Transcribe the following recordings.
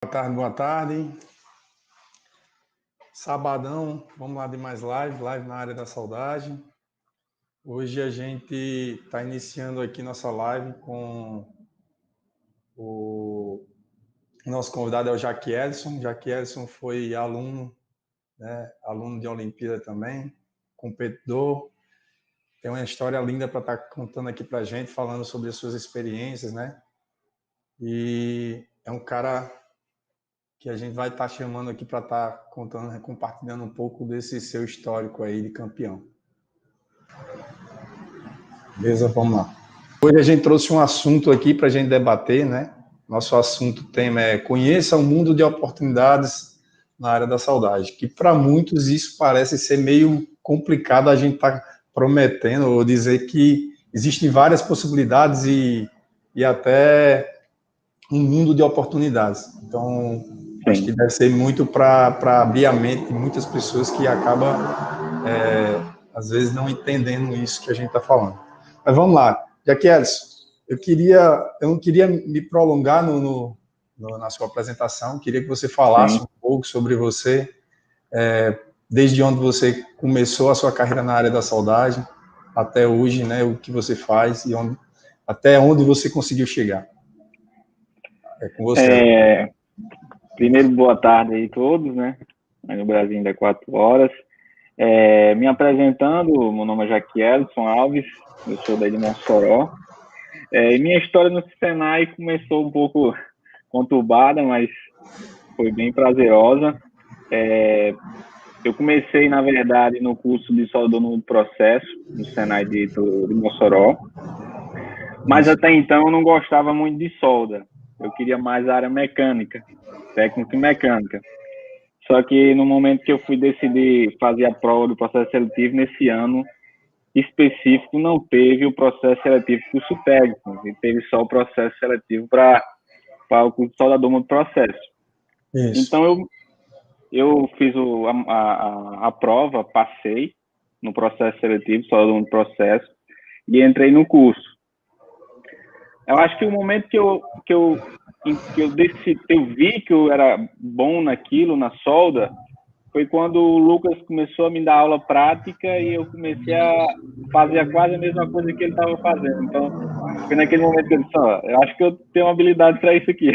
Boa tarde, boa tarde. Sabadão, vamos lá de mais live na área da saudade. Hoje a gente está iniciando aqui nossa live com o nosso convidado é o Jaque Ellison. Jaque Ellison foi aluno, né, aluno de Olimpíada também, competidor. Tem uma história linda para estar contando aqui para a gente, falando sobre as suas experiências, né? E é um cara que a gente vai estar chamando aqui para estar contando, compartilhando um pouco desse seu histórico aí de campeão. Beleza? Vamos lá. Hoje a gente trouxe um assunto aqui para a gente debater, né? Nosso assunto, tema é conheça o mundo de oportunidades na área da saudade, que para muitos isso parece ser meio complicado a gente estar prometendo ou dizer que existem várias possibilidades e até um mundo de oportunidades. Então, acho que deve ser muito para abrir a mente de muitas pessoas que acabam, às vezes, não entendendo isso que a gente está falando. Mas vamos lá. Jaque Ellison, eu não queria me prolongar na sua apresentação, queria que você falasse um pouco sobre você, desde onde você começou a sua carreira na área da saudade, até hoje, né, o que você faz e até onde você conseguiu chegar. É com você. Primeiro, boa tarde aí a todos, né? Aí no Brasil ainda é 4 horas. Me apresentando, meu nome é Jaque Ellison Alves, eu sou daí de Mossoró. Minha história no Senai começou um pouco conturbada, mas foi bem prazerosa. Eu comecei, na verdade, no curso de soldador no processo, no Senai de Mossoró. Mas até então eu não gostava muito de solda. Eu queria mais a área mecânica, técnico e mecânica. Só que no momento que eu fui decidir fazer a prova do processo seletivo, nesse ano específico, não teve o processo seletivo curso técnico, e teve só o processo seletivo para o curso de soldador no processo. Isso. Então, eu fiz a prova, passei no processo seletivo, soldador no processo, e entrei no curso. Eu acho que o momento que eu vi que eu era bom naquilo, na solda, foi quando o Lucas começou a me dar aula prática e eu comecei a fazer quase a mesma coisa que ele estava fazendo. Então, foi naquele momento que eu disse, eu acho que eu tenho uma habilidade para isso aqui.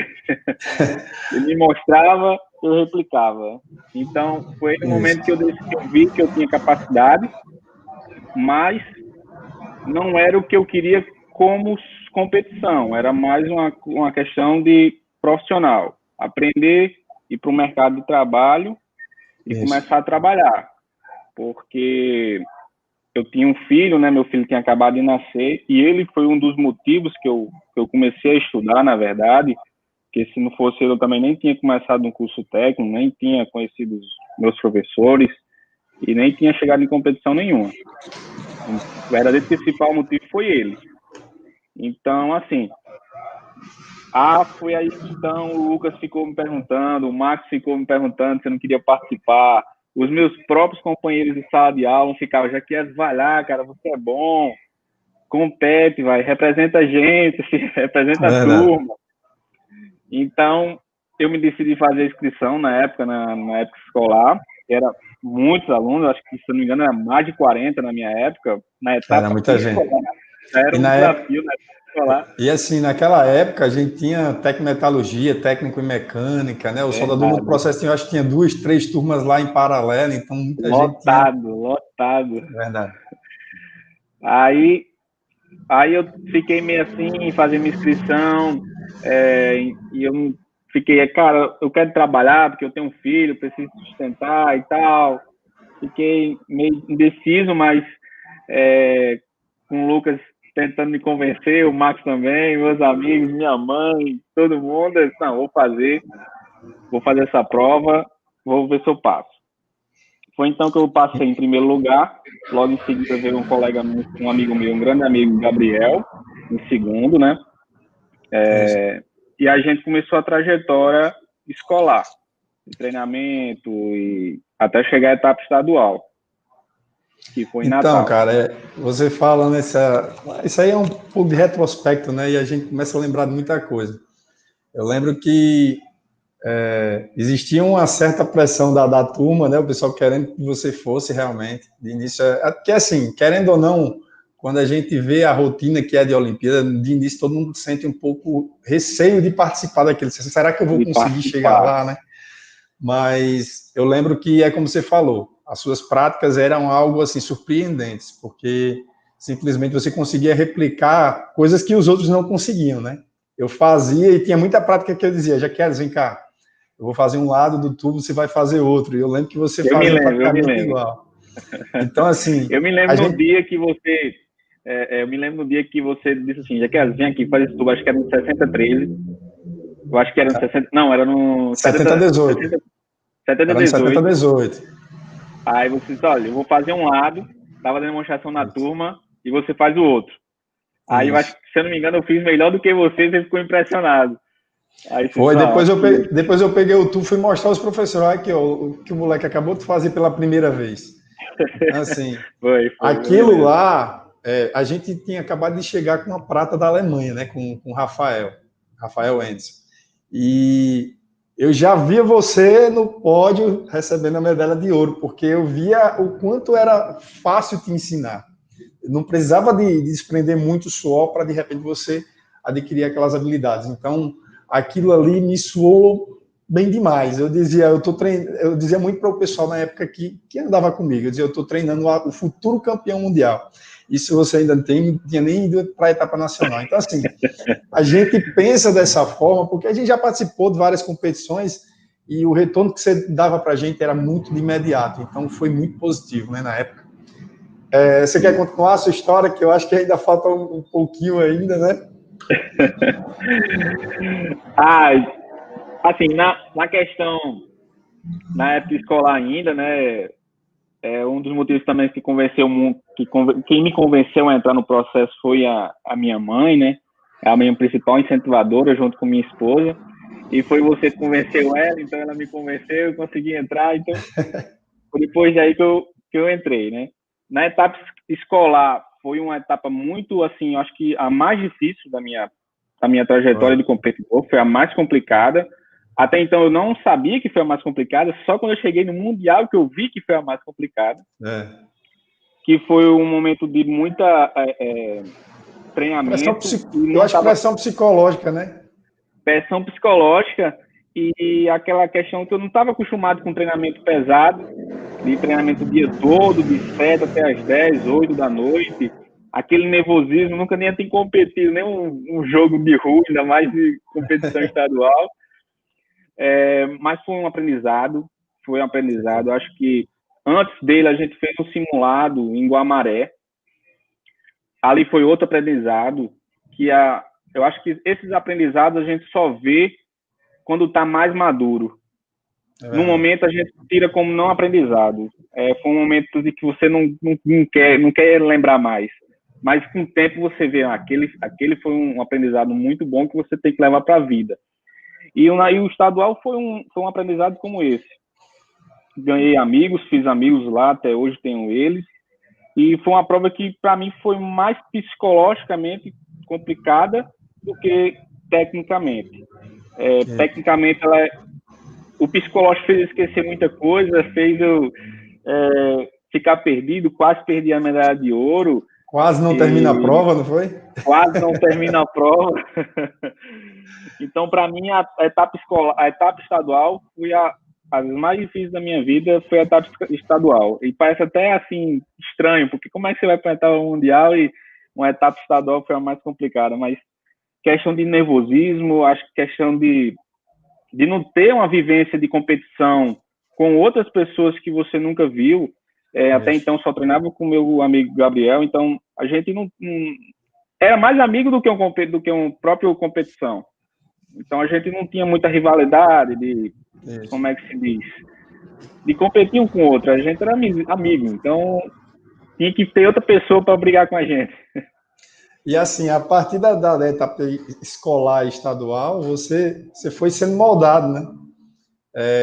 Ele me mostrava, eu replicava. Então, foi no momento que eu vi que eu tinha capacidade, mas não era o que eu queria como competição, era mais uma questão de profissional, aprender, ir para o mercado de trabalho e começar a trabalhar, porque eu tinha um filho, né, meu filho tinha acabado de nascer, e ele foi um dos motivos que eu comecei a estudar, na verdade, porque se não fosse ele, eu também nem tinha começado um curso técnico, nem tinha conhecido os meus professores, e nem tinha chegado em competição nenhuma. O verdadeiro principal motivo foi ele. Então, assim, foi aí que então o Lucas ficou me perguntando, o Max ficou me perguntando se eu não queria participar, os meus próprios companheiros de sala de aula ficavam, Jaque, vai lá, cara, você é bom, compete, representa a gente, representa a turma. Então, eu me decidi fazer a inscrição na época escolar, era muitos alunos, acho que, se não me engano, era mais de 40 na minha época, na etapa era muita gente. Era um desafio na época escolar. E assim, naquela época a gente tinha tecnometalurgia, técnico em mecânica, né? O soldador no processo, eu acho que tinha 2, 3 turmas lá em paralelo, então muita gente tinha... Lotado. Verdade. Aí eu fiquei meio assim, fazendo minha inscrição, e eu fiquei, cara, eu quero trabalhar porque eu tenho um filho, preciso sustentar e tal. Fiquei meio indeciso, mas com o Lucas tentando me convencer, o Max também, meus amigos, minha mãe, todo mundo, eu disse, não, vou fazer essa prova, vou ver se eu passo. Foi então que eu passei em primeiro lugar, logo em seguida veio um colega meu, um amigo meu, um grande amigo, Gabriel, em segundo, né? E a gente começou a trajetória escolar, de treinamento e até chegar à etapa estadual, que foi em Natal. Então, cara, você falando isso aí é um pouco de retrospecto, né? E a gente começa a lembrar de muita coisa. Eu lembro que existia uma certa pressão da turma, né? O pessoal querendo que você fosse realmente, de início, porque assim, querendo ou não, quando a gente vê a rotina que é de Olimpíada, de início todo mundo sente um pouco receio de participar daquilo. Será que eu vou conseguir chegar lá, né? Mas eu lembro que é como você falou, as suas práticas eram algo assim surpreendentes, porque simplesmente você conseguia replicar coisas que os outros não conseguiam, né? Eu fazia e tinha muita prática que eu dizia, Jaqueline, vem cá, eu vou fazer um lado do tubo, você vai fazer outro. E eu lembro que você fazia praticamente igual. Então, assim... Eu me lembro no dia que você... eu me lembro no dia que você disse assim, Jaqueline, vem aqui, faz esse tubo, acho que era no 60-13. Eu acho que era no 60... Não, era no... 70-18. 70-18. Aí você disse, olha, eu vou fazer um lado, estava dando demonstração na turma, e você faz o outro. Aí eu acho que, se eu não me engano, eu fiz melhor do que você ficou impressionado. Aí foi, depois eu peguei o tubo e fui mostrar aos professores, olha aqui, ó, o que o moleque acabou de fazer pela primeira vez. Assim, aquilo lá, a gente tinha acabado de chegar com a prata da Alemanha, né, com o Rafael Enzo. E eu já via você no pódio recebendo a medalha de ouro, porque eu via o quanto era fácil te ensinar. Não precisava de desprender muito suor para, de repente, você adquirir aquelas habilidades. Então, aquilo ali me suou bem demais. Eu dizia muito para o pessoal na época que andava comigo, eu dizia, eu estou treinando o futuro campeão mundial. Isso você ainda não tinha nem ido para a etapa nacional. Então, assim, a gente pensa dessa forma, porque a gente já participou de várias competições e o retorno que você dava para a gente era muito de imediato. Então, foi muito positivo, né, na época. Você quer continuar a sua história, que eu acho que ainda falta um pouquinho ainda, né? Assim, na questão, na época escolar ainda, né, um dos motivos também que quem me convenceu a entrar no processo foi a minha mãe, né, a minha principal incentivadora, junto com minha esposa, e foi você que convenceu ela, então ela me convenceu, eu consegui entrar, então foi depois daí que eu entrei, né. Na etapa escolar, foi uma etapa muito, assim, eu acho que a mais difícil da minha trajetória de competidor, foi a mais complicada. Até então eu não sabia que foi a mais complicada, só quando eu cheguei no Mundial que eu vi que foi a mais complicada. Que foi um momento de muita treinamento. Eu acho que pressão psicológica, né? Pressão psicológica e aquela questão que eu não estava acostumado com treinamento pesado, de treinamento o dia todo, de 7 até as 10, 8 da noite. Aquele nervosismo, nunca nem tinha competido, nem um jogo de rua, ainda mais de competição estadual. Mas foi um aprendizado. Acho que antes dele a gente fez um simulado em Guamaré. Ali foi outro aprendizado, que eu acho que esses aprendizados a gente só vê quando está mais maduro. No momento a gente tira como não aprendizado. Foi um momento de que você não quer lembrar mais. Mas com o tempo você vê, aquele foi um aprendizado muito bom que você tem que levar para a vida. E o estadual foi um aprendizado como esse. Ganhei amigos, fiz amigos lá, até hoje tenho eles. E foi uma prova que, para mim, foi mais psicologicamente complicada do que tecnicamente. Tecnicamente, o psicológico fez eu esquecer muita coisa, fez eu ficar perdido, quase perdi a medalha de ouro. Quase não termina a prova, não foi? Quase não termina a prova. Então, para mim, a etapa estadual foi as mais difíceis da minha vida, foi a etapa estadual. E parece até assim estranho, porque como é que você vai para a etapa mundial e uma etapa estadual foi a mais complicada? Mas questão de nervosismo, acho que questão de não ter uma vivência de competição com outras pessoas que você nunca viu. Até então só treinava com o meu amigo Gabriel, então a gente não era mais amigo do que um próprio competição. Então a gente não tinha muita rivalidade como é que se diz, de competir um com o outro. A gente era amigo, então tinha que ter outra pessoa para brigar com a gente. E assim, a partir da etapa escolar estadual, você foi sendo moldado, né?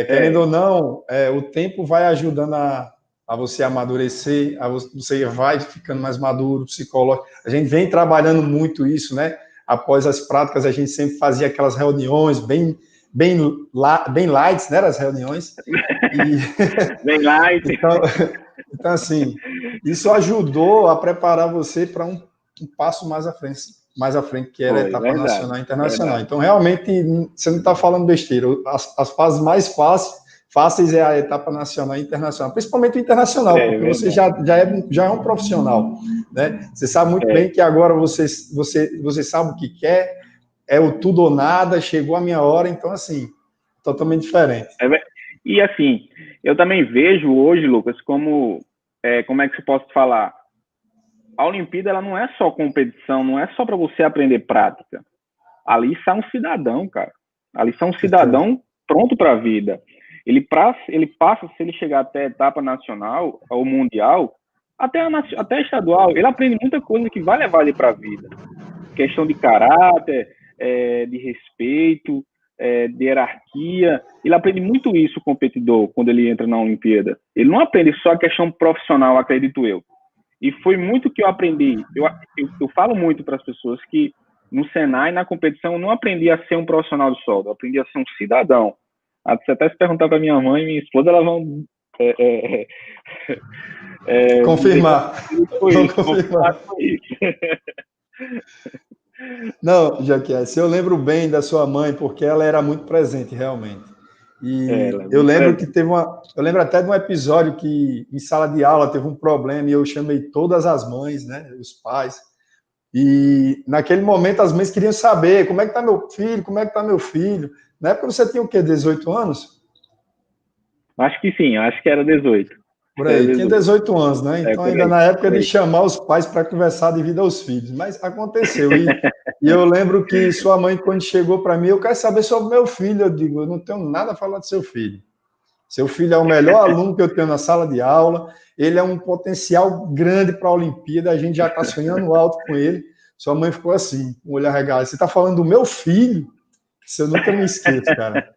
Querendo ou não, o tempo vai ajudando a você amadurecer, você vai ficando mais maduro, psicológico. A gente vem trabalhando muito isso, né? Após as práticas, a gente sempre fazia aquelas reuniões bem bem light, né, as reuniões. Bem light. Então, assim, isso ajudou a preparar você para um passo mais à frente, que era a etapa nacional e internacional. Então, realmente, você não está falando besteira. As fases mais fáceis é a etapa nacional e internacional, principalmente o internacional, porque você já é um profissional, né? Você sabe muito bem que agora você sabe o que quer, é o tudo ou nada, chegou a minha hora, então, assim, totalmente diferente. E, assim, eu também vejo hoje, Lucas, como é que eu posso falar? A Olimpíada, ela não é só competição, não é só para você aprender prática. Ali está um cidadão, cara. Ali está um cidadão pronto para a vida. Ele passa, se ele chegar até a etapa nacional, ou mundial, até estadual, ele aprende muita coisa que vai levar ele para a vida. Questão de caráter, de respeito, de hierarquia. Ele aprende muito isso, o competidor, quando ele entra na Olimpíada. Ele não aprende só a questão profissional, acredito eu. E foi muito que eu aprendi. Eu falo muito para as pessoas que no Senai, na competição, eu não aprendi a ser um profissional de solda, eu aprendi a ser um cidadão. Você até se perguntar para minha mãe e minha esposa, elas vão confirmar. Confirmar. Não, Jaquies, eu lembro bem da sua mãe, porque ela era muito presente, realmente. E eu lembro que eu lembro até de um episódio que em sala de aula teve um problema e eu chamei todas as mães, né, os pais. E naquele momento as mães queriam saber como é que tá meu filho, como é que tá meu filho. Na época você tinha o quê, 18 anos? Acho que sim, acho que era 18. Por aí, tinha 18 anos, né? Então, ainda na época de chamar os pais para conversar devido aos filhos. Mas aconteceu. E eu lembro que sua mãe, quando chegou para mim, eu quero saber sobre meu filho. Eu digo, eu não tenho nada a falar do seu filho. Seu filho é o melhor aluno que eu tenho na sala de aula. Ele é um potencial grande para a Olimpíada. A gente já está sonhando alto com ele. Sua mãe ficou assim, com o olho arregalado. Você está falando do meu filho? Isso eu nunca me esqueço, cara.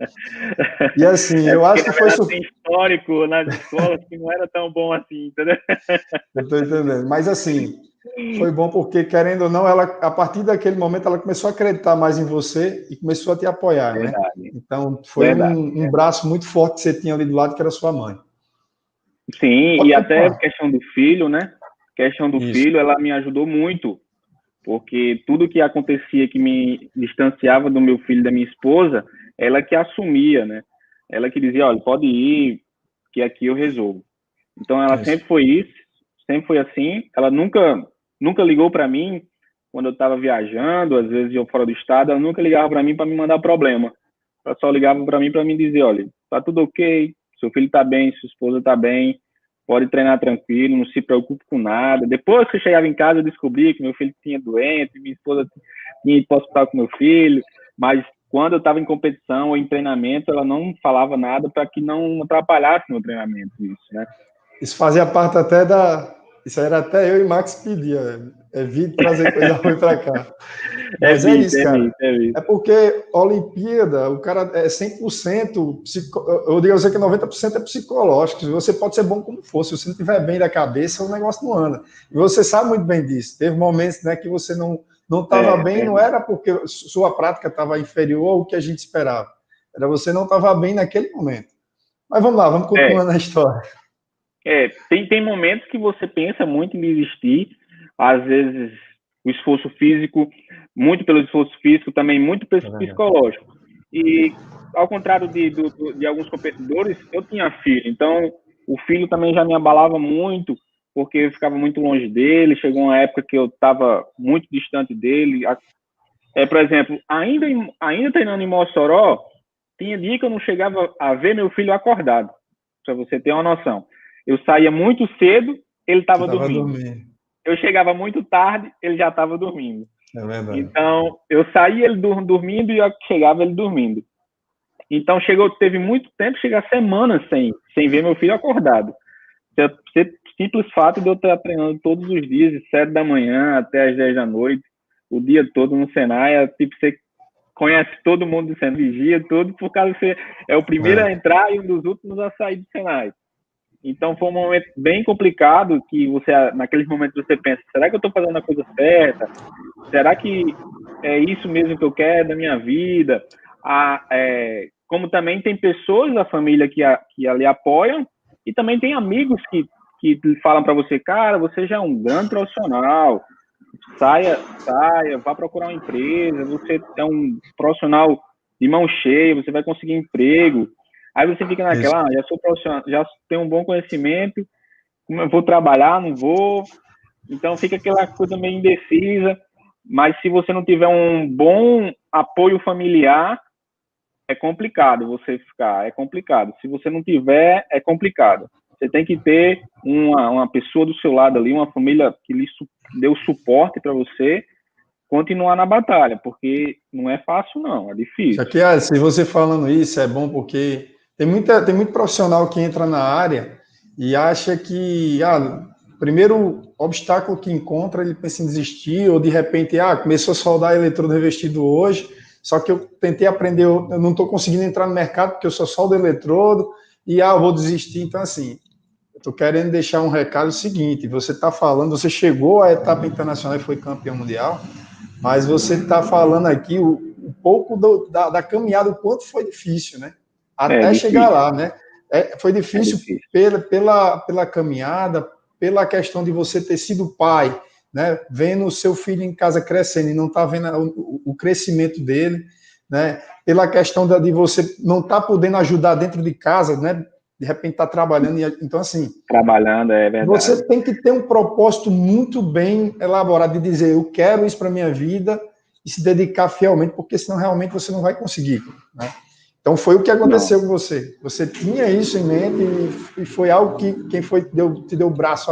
E assim, eu acho que foi... Tem histórico nas escolas que não era tão bom assim, entendeu? Eu estou entendendo. Mas assim, foi bom porque, querendo ou não, ela, a partir daquele momento, ela começou a acreditar mais em você e começou a te apoiar, né? Então, foi um braço muito forte que você tinha ali do lado, que era sua mãe. Sim, e até a questão do filho, né? A questão do filho, ela me ajudou muito. Porque tudo que acontecia que me distanciava do meu filho e da minha esposa, ela que assumia, né? Ela que dizia, olha, pode ir, que aqui eu resolvo. Então, ela sempre foi isso, sempre foi assim. Ela nunca ligou para mim quando eu estava viajando, às vezes eu fora do estado, ela nunca ligava para mim para me mandar problema. Ela só ligava para mim me dizer, olha, tá tudo ok, seu filho tá bem, sua esposa tá bem, pode treinar tranquilo, não se preocupe com nada. Depois que eu chegava em casa, eu descobri que meu filho tinha doente, minha esposa tinha ido para o hospital com meu filho, mas quando eu estava em competição ou em treinamento, ela não falava nada para que não atrapalhasse meu treinamento, isso, né? Isso fazia parte até isso era até eu e Max pedia, evite trazer coisa ruim para cá. Mas é isso, cara. É porque a Olimpíada, o cara é 100%, eu digo a você que 90% é psicológico. Você pode ser bom como for, se você não estiver bem da cabeça, o negócio não anda. E você sabe muito bem disso. Teve momentos, né, que você não estava bem, não era porque sua prática estava inferior ao que a gente esperava. Era você não estava bem naquele momento. Mas vamos lá, vamos continuando a história. Tem momentos que você pensa muito em desistir, às vezes o esforço físico, muito pelo esforço físico, também muito pelo psicológico. E, ao contrário de alguns competidores, eu tinha filho, então o filho também já me abalava muito, porque eu ficava muito longe dele, chegou uma época que eu estava muito distante dele. Por exemplo, ainda treinando em Mossoró, tinha dia que eu não chegava a ver meu filho acordado, para você ter uma noção. Eu saía muito cedo, ele estava dormindo. Eu chegava muito tarde, ele já estava dormindo. É verdade. Então, eu saía ele dormindo e eu chegava ele dormindo. Então, teve muito tempo, chegar semanas sem ver meu filho acordado. Simples fato de eu estar treinando todos os dias, de 7 da manhã até as 10 da noite, o dia todo no Senai, você conhece todo mundo do Senai, vigia tudo, por causa que você é o primeiro a entrar e um dos últimos a sair do Senai. Então, foi um momento bem complicado que naqueles momentos você pensa, será que eu estou fazendo a coisa certa? Será que é isso mesmo que eu quero da minha vida? como também tem pessoas da família que ali apoiam, e também tem amigos que falam para você, cara, você já é um grande profissional, saia, vá procurar uma empresa, você é um profissional de mão cheia, você vai conseguir emprego. Aí você fica naquela, já sou profissional, já tenho um bom conhecimento, vou trabalhar, não vou. Então fica aquela coisa meio indecisa, mas se você não tiver um bom apoio familiar, é complicado você ficar, é complicado. Se você não tiver, é complicado. Você tem que ter uma pessoa do seu lado ali, uma família que lhe deu suporte para você continuar na batalha, porque não é fácil, não, é difícil. Só que, se você falando isso, é bom porque tem muito profissional que entra na área e acha que, primeiro obstáculo que encontra, ele pensa em desistir, ou de repente, começou a soldar eletrodo revestido hoje, só que eu tentei aprender, eu não estou conseguindo entrar no mercado porque eu só soldo eletrodo, e eu vou desistir. Então, assim, eu estou querendo deixar um recado seguinte, você está falando, você chegou à etapa internacional e foi campeão mundial, mas você está falando aqui um pouco da caminhada, o quanto foi difícil, né? Até chegar lá, né? Foi difícil, pela caminhada, pela questão de você ter sido pai, né? Vendo o seu filho em casa crescendo e não tá vendo o crescimento dele, né? Pela questão de você não estar podendo ajudar dentro de casa, né? De repente está trabalhando, então assim... Trabalhando, é verdade. Você tem que ter um propósito muito bem elaborado de dizer, eu quero isso para minha vida e se dedicar fielmente, porque senão realmente você não vai conseguir, né? Então foi o que aconteceu com você. Você tinha isso em mente e foi algo que te deu o braço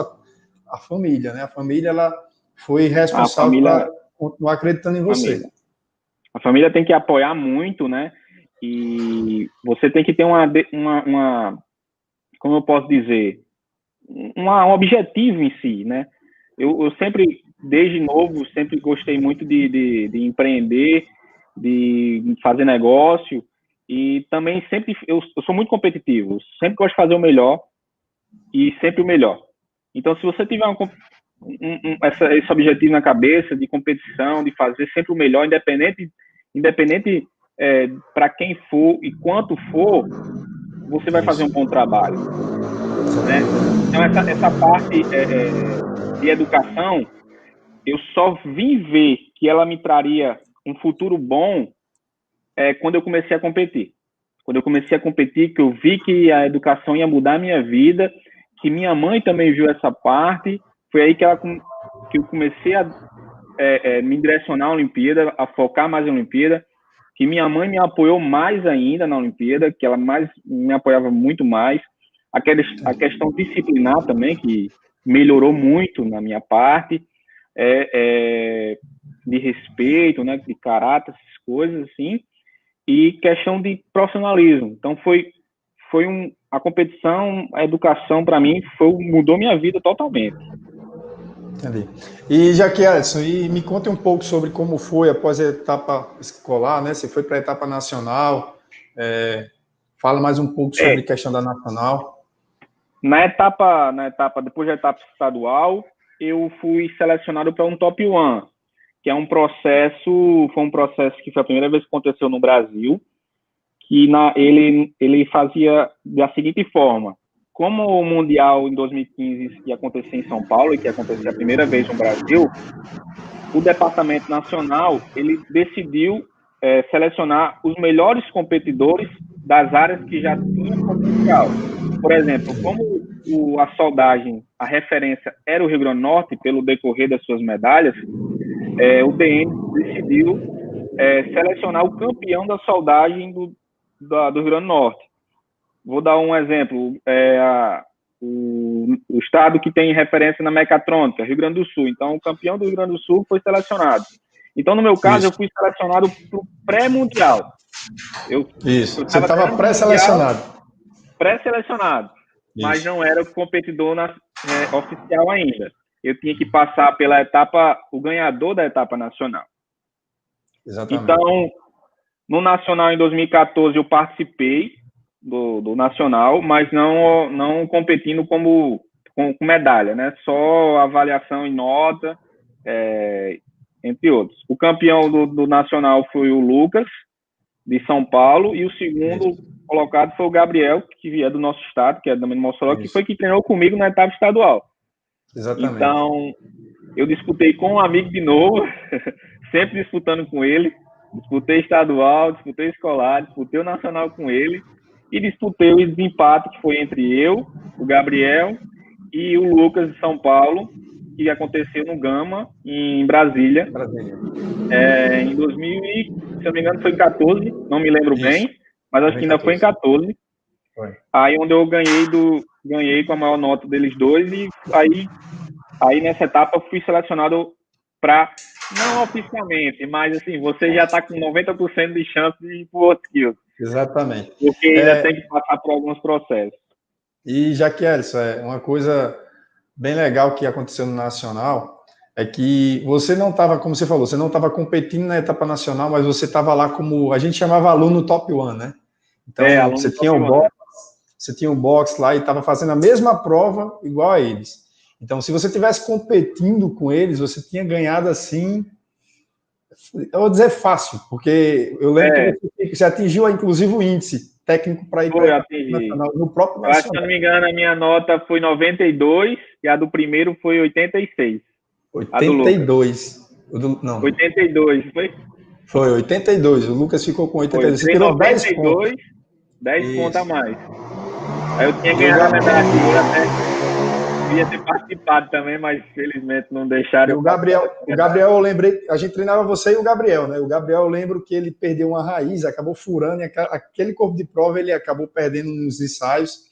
à família, né? A família, ela foi responsável para continuar acreditando em você. A família tem que apoiar muito, né? E você tem que ter como eu posso dizer, um objetivo em si, né? Eu sempre, desde novo, sempre gostei muito de empreender, de fazer negócio, e também sempre, eu sou muito competitivo, sempre gosto de fazer o melhor, e sempre o melhor. Então, se você tiver esse objetivo na cabeça, de competição, de fazer sempre o melhor, independente para quem for e quanto for, você vai fazer um bom trabalho, né? Então, essa parte de educação, eu só vim ver que ela me traria um futuro bom quando eu comecei a competir. Quando eu comecei a competir, que eu vi que a educação ia mudar a minha vida, que minha mãe também viu essa parte, foi aí que eu comecei a me direcionar à Olimpíada, a focar mais na Olimpíada, que minha mãe me apoiou mais ainda na Olimpíada, que ela me apoiava muito mais. A questão disciplinar também, que melhorou muito na minha parte, de respeito, né, de caráter, essas coisas assim, e questão de profissionalismo. Então a competição, a educação para mim mudou minha vida totalmente. Entendi. E Jaqueline, e me conte um pouco sobre como foi após a etapa escolar, né? Você foi para a etapa nacional, fala mais um pouco sobre a questão da nacional. Depois da etapa estadual, eu fui selecionado para um Top One, que foi um processo que foi a primeira vez que aconteceu no Brasil, que ele fazia da seguinte forma: como o Mundial em 2015 ia acontecer em São Paulo, e que ia acontecer a primeira vez no Brasil, o Departamento Nacional ele decidiu selecionar os melhores competidores das áreas que já tinham potencial. Por exemplo, como a soldagem, a referência era o Rio Grande do Norte, pelo decorrer das suas medalhas, o DN decidiu selecionar o campeão da soldagem do Rio Grande do Norte. Vou dar um exemplo. O estado que tem referência na mecatrônica, Rio Grande do Sul. Então, o campeão do Rio Grande do Sul foi selecionado. Então, no meu caso, eu fui selecionado para o pré-mundial. Você estava pré-selecionado. Pré-selecionado. Mas não era o competidor oficial ainda. Eu tinha que passar pela etapa, o ganhador da etapa nacional. Exatamente. Então, no Nacional, em 2014, eu participei do Nacional, mas não competindo com medalha, né? Só avaliação em nota, entre outros. O campeão do Nacional foi o Lucas, de São Paulo, e o segundo colocado foi o Gabriel, que é do nosso estado, que é também do Mossoró, que foi que treinou comigo na etapa estadual. Exatamente. Então, eu disputei com um amigo de novo, sempre disputando com ele. Disputei estadual, disputei escolar, disputei o nacional com ele e disputei o desempate que foi entre eu, o Gabriel e o Lucas de São Paulo, que aconteceu no Gama, em Brasília. Em 2000, se eu não me engano, foi em 14, não me lembro bem, mas acho que ainda foi em 14. Aí onde eu ganhei com a maior nota deles dois, e aí nessa etapa fui selecionado para, não oficialmente, mas assim, você já está com 90% de chance de ir para o outro Skills. Exatamente. Porque ainda tem que passar por alguns processos. E já que, Elson, uma coisa bem legal que aconteceu no Nacional é que você não estava, como você falou, você não estava competindo na etapa nacional, mas você estava lá como, a gente chamava aluno top one, né? Então, você tinha um box lá e estava fazendo a mesma prova igual a eles. Então, se você tivesse competindo com eles, você tinha ganhado assim, eu vou dizer fácil, porque eu lembro que você atingiu, inclusive, o índice técnico para ir para o nacional, no próprio nacional. Eu acho que, se não me engano, a minha nota foi 92 e a do primeiro foi 86. 82. Não. 82, foi? Foi 82. O Lucas ficou com 82. Você tirou 10 pontos. 10 pontos a mais. Aí eu tinha ganhado a medalha de ouro até. Ia ter participado também, mas felizmente não deixaram. E o Gabriel, eu lembrei, a gente treinava você e o Gabriel, né? O Gabriel, eu lembro que ele perdeu uma raiz, acabou furando, e aquele corpo de prova ele acabou perdendo nos ensaios,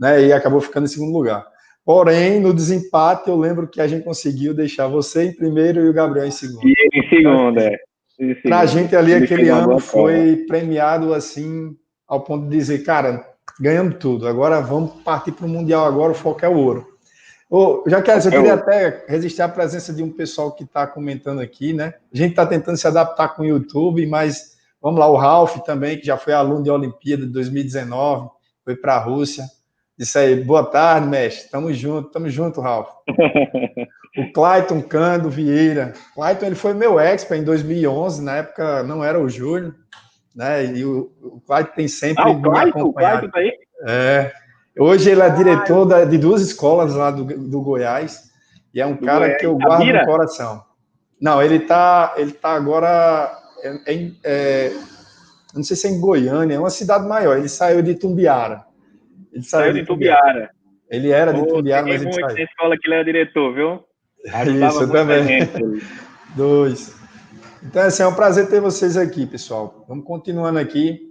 né? E acabou ficando em segundo lugar. Porém, no desempate, eu lembro que a gente conseguiu deixar você em primeiro e o Gabriel em segundo. E ele em segundo, Pra gente ali, aquele ano foi premiado assim, ao ponto de dizer, cara, ganhamos tudo, agora vamos partir para o Mundial agora, o foco é o ouro. Já que eu queria até registrar a presença de um pessoal que está comentando aqui, né? A gente está tentando se adaptar com o YouTube, mas vamos lá, o Ralph também, que já foi aluno de Olimpíada de 2019, foi para a Rússia. Disse aí, boa tarde, mestre, tamo junto, Ralph. O Clayton Cando Vieira. Clayton, ele foi meu expert em 2011, na época não era o Júlio, né? E o Clayton tem sempre me acompanhado. O Clayton tá aí? Hoje ele é diretor de duas escolas lá do Goiás, e é um cara Goiás, que eu guardo no coração. Não, ele tá agora, não sei se é em Goiânia, é uma cidade maior, ele saiu de Itumbiara. Ele saiu de Itumbiara. Ele era de Itumbiara, mas ele saiu. Na escola que ele era diretor, viu? Ajudava isso, eu também. Dois. Então, assim, é um prazer ter vocês aqui, pessoal. Vamos continuando aqui.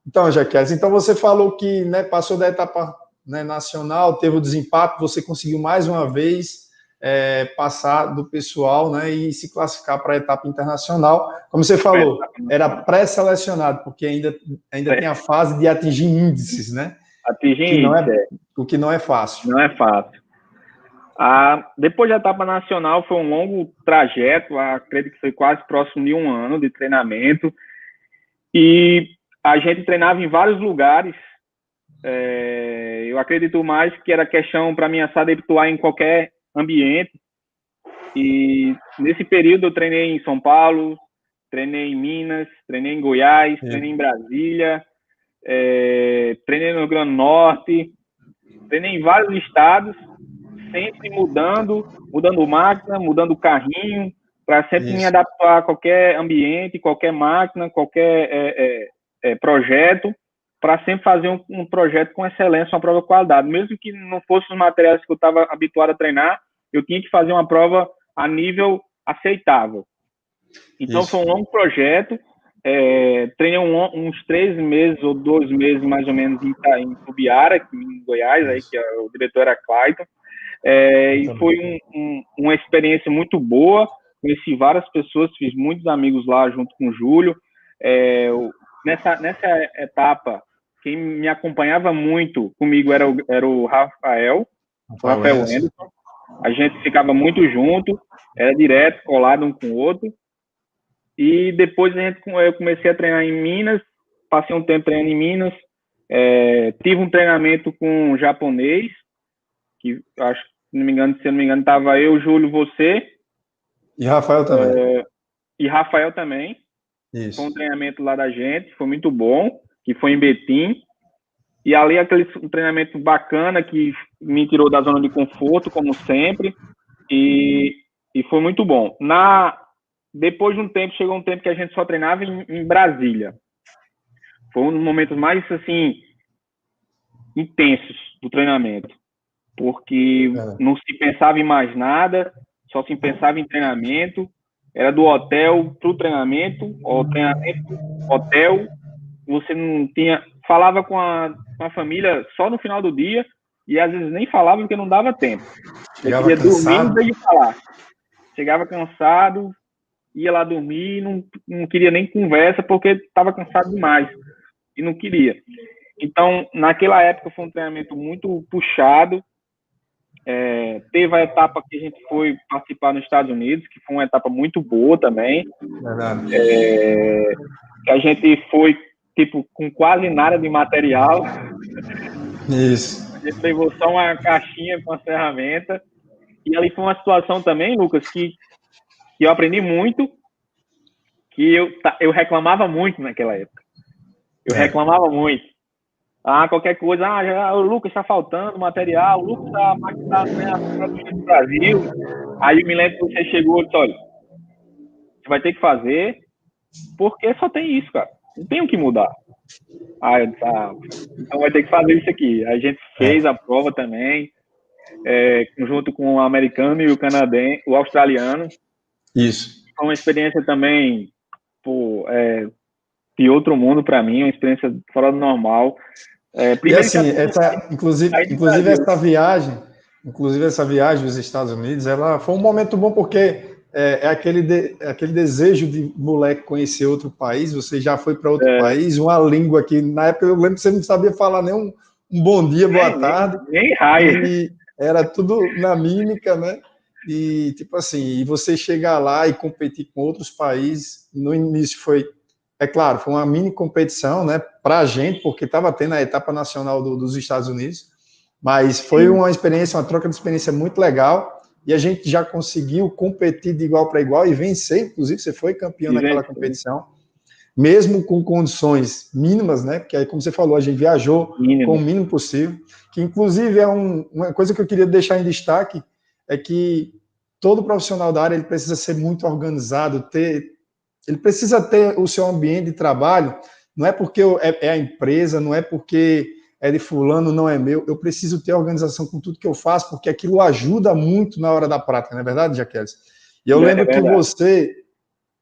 Então, Jaqueline, então você falou que, né, passou da etapa, né, nacional, teve o desempate, você conseguiu mais uma vez passar do pessoal, né, e se classificar para a etapa internacional. Como você falou, era pré-selecionado, porque ainda tem a fase de atingir índices, né? O que não é fácil. Não é fácil. Depois da etapa nacional foi um longo trajeto, acredito que foi quase próximo de um ano de treinamento, e a gente treinava em vários lugares. Eu acredito mais que era questão para mim se adaptar em qualquer ambiente. E nesse período eu treinei em São Paulo, treinei em Minas, treinei em Goiás, treinei em Brasília, treinei no Rio Grande do Norte, treinei em vários estados, sempre mudando máquina, mudando carrinho, para sempre me adaptar a qualquer ambiente, qualquer máquina, qualquer projeto, para sempre fazer um projeto com excelência, uma prova de qualidade. Mesmo que não fosse os materiais que eu estava habituado a treinar, eu tinha que fazer uma prova a nível aceitável. Então, foi um longo projeto. Treinei uns 3 meses ou 2 meses, mais ou menos, em Tubiara, em Goiás, aí, que o diretor era Clayton. E foi uma experiência muito boa. Conheci várias pessoas, fiz muitos amigos lá junto com o Júlio. Nessa etapa, quem me acompanhava muito comigo era o Rafael Anderson. A gente ficava muito junto, era direto, colado um com o outro. E depois eu comecei a treinar em Minas, passei um tempo treinando em Minas, tive um treinamento com um japonês, que acho, se eu não me engano, estava eu, Júlio, você. E Rafael também. E Rafael também. Isso. Foi um treinamento lá da gente, foi muito bom, que foi em Betim. E ali um treinamento bacana que me tirou da zona de conforto, como sempre, e foi muito bom. Depois de um tempo, chegou um tempo que a gente só treinava em Brasília. Foi um dos momentos mais, assim, intensos do treinamento, porque não se pensava em mais nada, só se pensava em treinamento, era do hotel pro treinamento, ou treinamento, hotel, você não tinha... Falava com a família só no final do dia, e às vezes nem falava porque não dava tempo. Você queria dormir em vez de falar. Chegava cansado, ia lá dormir, não queria nem conversa porque estava cansado demais e não queria. Então, naquela época foi um treinamento muito puxado. Teve a etapa que a gente foi participar nos Estados Unidos, que foi uma etapa muito boa também. Verdade. Que a gente foi tipo com quase nada de material. Isso. A gente levou só uma caixinha com a ferramenta. E ali foi uma situação também, Lucas, que eu aprendi muito, que eu reclamava muito naquela época. Eu reclamava muito. Qualquer coisa, o Lucas está faltando material, o Lucas a máquina do Brasil. Aí eu me lembro que você chegou e disse, olha, você vai ter que fazer, porque só tem isso, cara. Não tem o que mudar. Eu disse, então vai ter que fazer isso aqui. A gente fez a prova também, junto com o americano e o australiano. Isso. Foi uma experiência também, de outro mundo para mim, uma experiência fora do normal. E assim, inclusive essa viagem dos Estados Unidos, ela foi um momento bom porque aquele desejo de moleque conhecer outro país. Você já foi para outro país, uma língua que na época eu lembro que você não sabia falar nem um bom dia, boa tarde. Nem raio. E era tudo na mímica, né? E tipo assim, e você chegar lá e competir com outros países, no início foi uma mini competição, né, para a gente, porque estava tendo a etapa nacional dos Estados Unidos, mas foi uma troca de experiência muito legal, e a gente já conseguiu competir de igual para igual e vencer, inclusive você foi campeão naquela competição, mesmo com condições mínimas, né, porque aí, como você falou, a gente viajou com o mínimo possível, que inclusive uma coisa que eu queria deixar em destaque, é que todo profissional da área ele precisa ser muito organizado, ele precisa ter o seu ambiente de trabalho, não é porque é a empresa, não é porque é de fulano, não é meu, eu preciso ter organização com tudo que eu faço, porque aquilo ajuda muito na hora da prática, não é verdade, Jaqueline? E eu lembro que você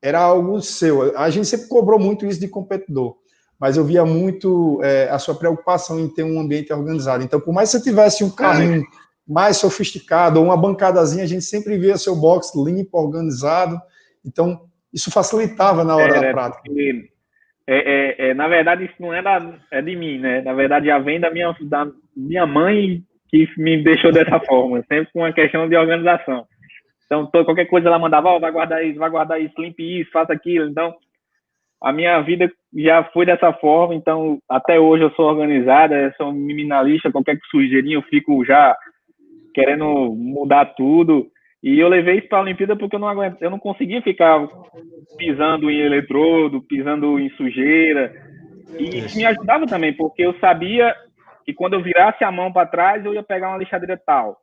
era algo seu, a gente sempre cobrou muito isso de competidor, mas eu via muito a sua preocupação em ter um ambiente organizado, então por mais que você tivesse um carrinho mais sofisticado, ou uma bancadazinha, a gente sempre via seu box limpo, organizado, então isso facilitava na hora da prática. Porque, na verdade, isso não é de mim, né? Na verdade, já vem da minha mãe que me deixou dessa forma, sempre com uma questão de organização. Então, qualquer coisa ela mandava, vai guardar isso, limpe isso, faça aquilo. Então, a minha vida já foi dessa forma, então, até hoje eu sou organizada, eu sou minimalista, qualquer sujeirinho eu fico já querendo mudar tudo. E eu levei isso para a Olimpíada porque eu não conseguia ficar pisando em eletrodo, pisando em sujeira. E isso me ajudava também, porque eu sabia que quando eu virasse a mão para trás, eu ia pegar uma lixadeira tal.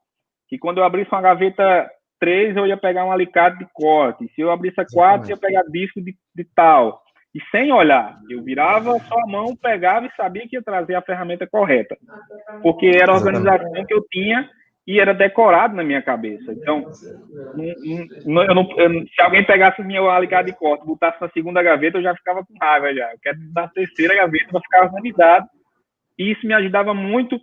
Que quando eu abrisse uma gaveta 3, eu ia pegar um alicate de corte. Se eu abrisse a 4, eu ia pegar disco de tal. E sem olhar, eu virava só a mão, pegava e sabia que ia trazer a ferramenta correta. Porque era a organização que eu tinha e era decorado na minha cabeça. Então, se alguém pegasse meu alicate de corte, botasse na segunda gaveta, eu já ficava com raiva já. Eu quero na terceira gaveta para ficar organizado. E isso me ajudava muito.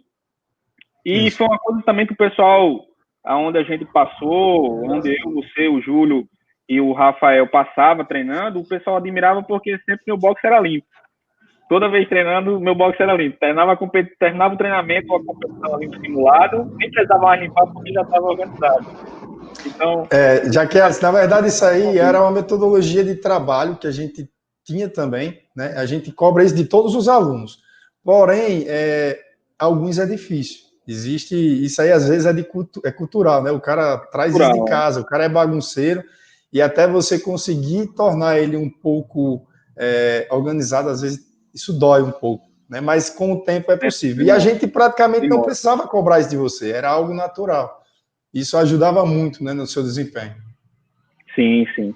E foi uma coisa também que o pessoal, onde a gente passou, onde eu, você, o Júlio e o Rafael passava treinando, o pessoal admirava porque sempre meu box era limpo. Toda vez treinando, meu box era limpo. Terminava o treinamento, a competição limpo simulado, nem precisava mais limpar porque já estava organizado. Então, já que, na verdade, isso aí era uma metodologia de trabalho que a gente tinha também, né? A gente cobra isso de todos os alunos. Porém, alguns é difícil. Existe, isso aí às vezes é cultural, né? O cara traz isso de casa, o cara é bagunceiro, e até você conseguir tornar ele um pouco organizado, às vezes isso dói um pouco, né? Mas com o tempo é possível. E a gente praticamente não precisava cobrar isso de você, era algo natural. Isso ajudava muito, né, no seu desempenho. Sim, sim.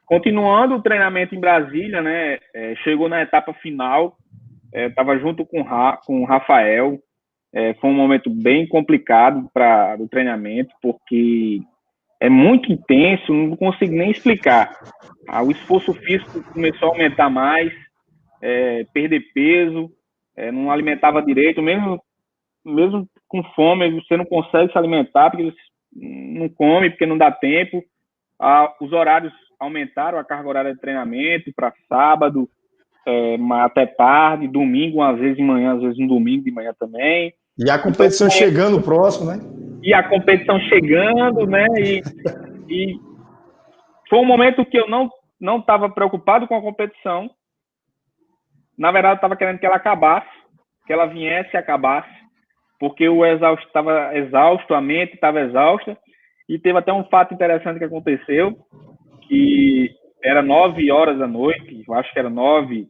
Continuando o treinamento em Brasília, né? Chegou na etapa final, estava junto com o Rafael. Foi um momento bem complicado do treinamento, porque é muito intenso, não consigo nem explicar. O esforço físico começou a aumentar mais, perder peso, não alimentava direito, mesmo com fome, você não consegue se alimentar, porque você não come, porque não dá tempo. Os horários aumentaram, a carga horária de treinamento para sábado, até tarde, domingo, às vezes de manhã, às vezes no domingo de manhã também. E a competição então, chegando próximo, né? E a competição chegando, né? E foi um momento que eu não estava preocupado com a competição. Na verdade, eu estava querendo que ela acabasse, que ela viesse e acabasse, porque o exausto estava exausto, a mente estava exausta. E teve até um fato interessante que aconteceu, que era 9 horas da noite, eu acho que era 9,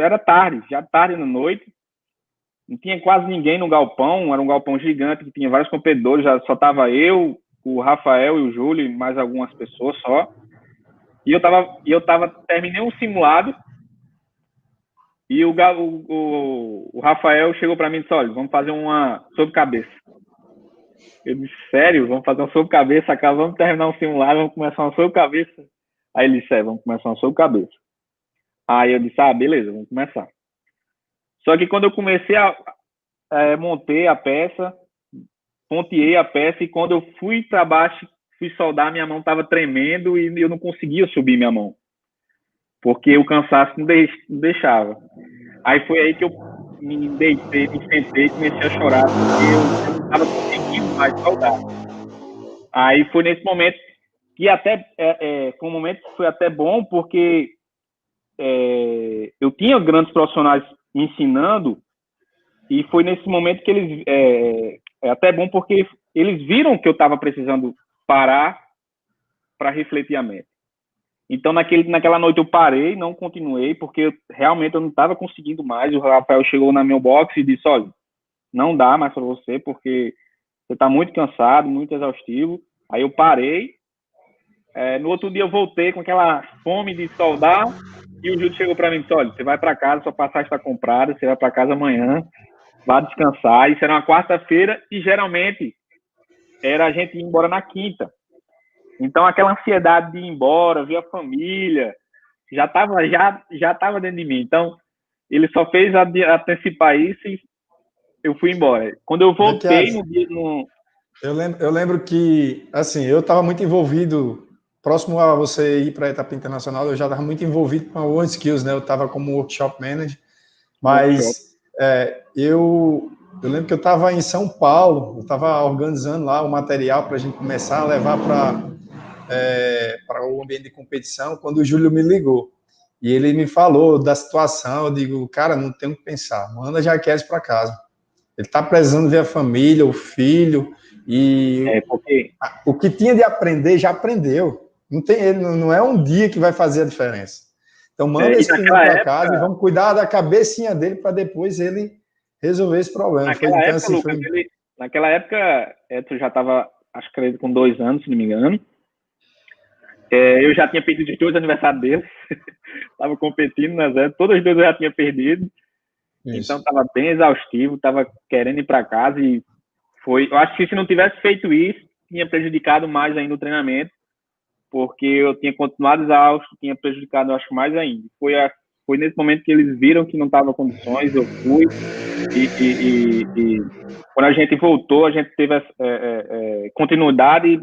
era tarde, já tarde na noite. Não tinha quase ninguém no galpão, era um galpão gigante que tinha vários competidores, já só tava eu, o Rafael e o Júlio, e mais algumas pessoas só. E eu terminei um simulado, e o Rafael chegou para mim e disse: olha, vamos fazer uma sobre cabeça. Eu disse: sério? Vamos fazer uma sobre cabeça? Acabamos de terminar um simulado, vamos começar uma sobre cabeça? Aí ele disse: vamos começar uma sobre cabeça. Aí eu disse: beleza, vamos começar. Só que quando eu comecei montei a peça, ponteei a peça, e quando eu fui para baixo, fui soldar, minha mão estava tremendo e eu não conseguia subir minha mão, porque o cansaço não deixava. Aí foi aí que eu me deitei, me sentei e comecei a chorar, porque eu não estava conseguindo mais soldar. Aí foi nesse momento que até foi um momento que foi até bom, porque eu tinha grandes profissionais me ensinando, e foi nesse momento que eles é até bom, porque eles viram que eu estava precisando parar para refletir a mente. Então naquela noite eu parei, não continuei, porque realmente eu não estava conseguindo mais. O Rafael chegou na meu box e disse: olha, não dá mais para você, porque você está muito cansado, muito exaustivo. Aí eu parei. No outro dia eu voltei com aquela fome de soldar, e o Júlio chegou para mim e disse: olha, você vai para casa, sua passagem está comprada, você vai para casa amanhã, vá descansar. Isso era uma quarta-feira, e geralmente era a gente ir embora na quinta. Então aquela ansiedade de ir embora, ver a família, já estava dentro de mim. Então ele só fez antecipar isso e eu fui embora. Quando eu voltei Eu lembro que, assim, eu estava muito envolvido, próximo a você ir para a etapa internacional, eu já estava muito envolvido com a World Skills, né? Eu estava como workshop manager, mas eu lembro que eu estava em São Paulo, eu estava organizando lá o material para a gente começar a levar para o ambiente de competição, quando o Júlio me ligou. E ele me falou da situação. Eu digo: cara, não tenho o que pensar, manda Jaqueline para casa. Ele está precisando ver a família, o filho, e o que tinha de aprender, já aprendeu. Não é um dia que vai fazer a diferença. Então, manda esse menino para casa e vamos cuidar da cabecinha dele para depois ele resolver esse problema. Naquela época, tu já estava, acho que com 2 anos, se não me engano. Eu já tinha perdido os 2 aniversários deles. Estava competindo nas todos os 2 eu já tinha perdido. Isso. Então estava bem exaustivo, estava querendo ir para casa, e eu acho que se não tivesse feito isso, tinha prejudicado mais ainda o treinamento, porque eu tinha continuado exausto, tinha prejudicado, eu acho, mais ainda. Foi nesse momento que eles viram que não estava condições, eu fui, e quando a gente voltou, a gente teve continuidade.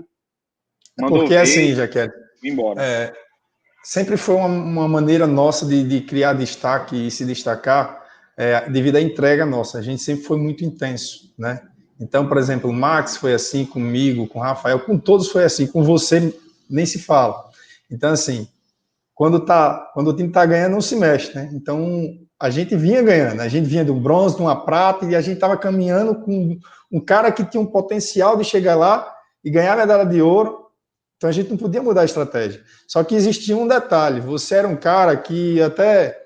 Porque assim, Jaqueline, embora. Sempre foi uma maneira nossa de criar destaque e se destacar devido à entrega nossa. A gente sempre foi muito intenso, né? Então, por exemplo, o Max foi assim comigo, com o Rafael, com todos foi assim, com você nem se fala. Então, assim, quando o time está ganhando, não se mexe, né? Então, a gente vinha ganhando, a gente vinha de um bronze, de uma prata, e a gente estava caminhando com um cara que tinha um potencial de chegar lá e ganhar a medalha de ouro, Então a gente não podia mudar a estratégia. Só que existia um detalhe, você era um cara que até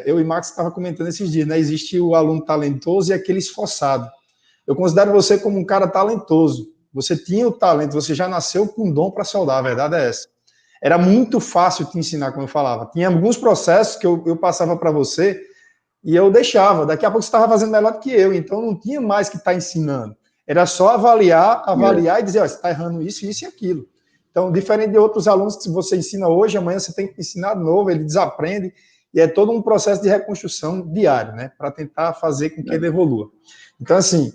eu e Max estava comentando esses dias, né? Existe o aluno talentoso e aquele esforçado. Eu considero você como um cara talentoso. Você tinha o talento, você já nasceu com dom para soldar, a verdade é essa. Era muito fácil te ensinar, como eu falava. Tinha alguns processos que eu passava para você e eu deixava. Daqui a pouco você estava fazendo melhor do que eu, então não tinha mais que estar ensinando. Era só avaliar e dizer, ó, você está errando isso, isso e aquilo. Então, diferente de outros alunos que você ensina hoje, amanhã você tem que ensinar de novo, ele desaprende, e é todo um processo de reconstrução diário, né, para tentar fazer com que ele evolua. Então, assim,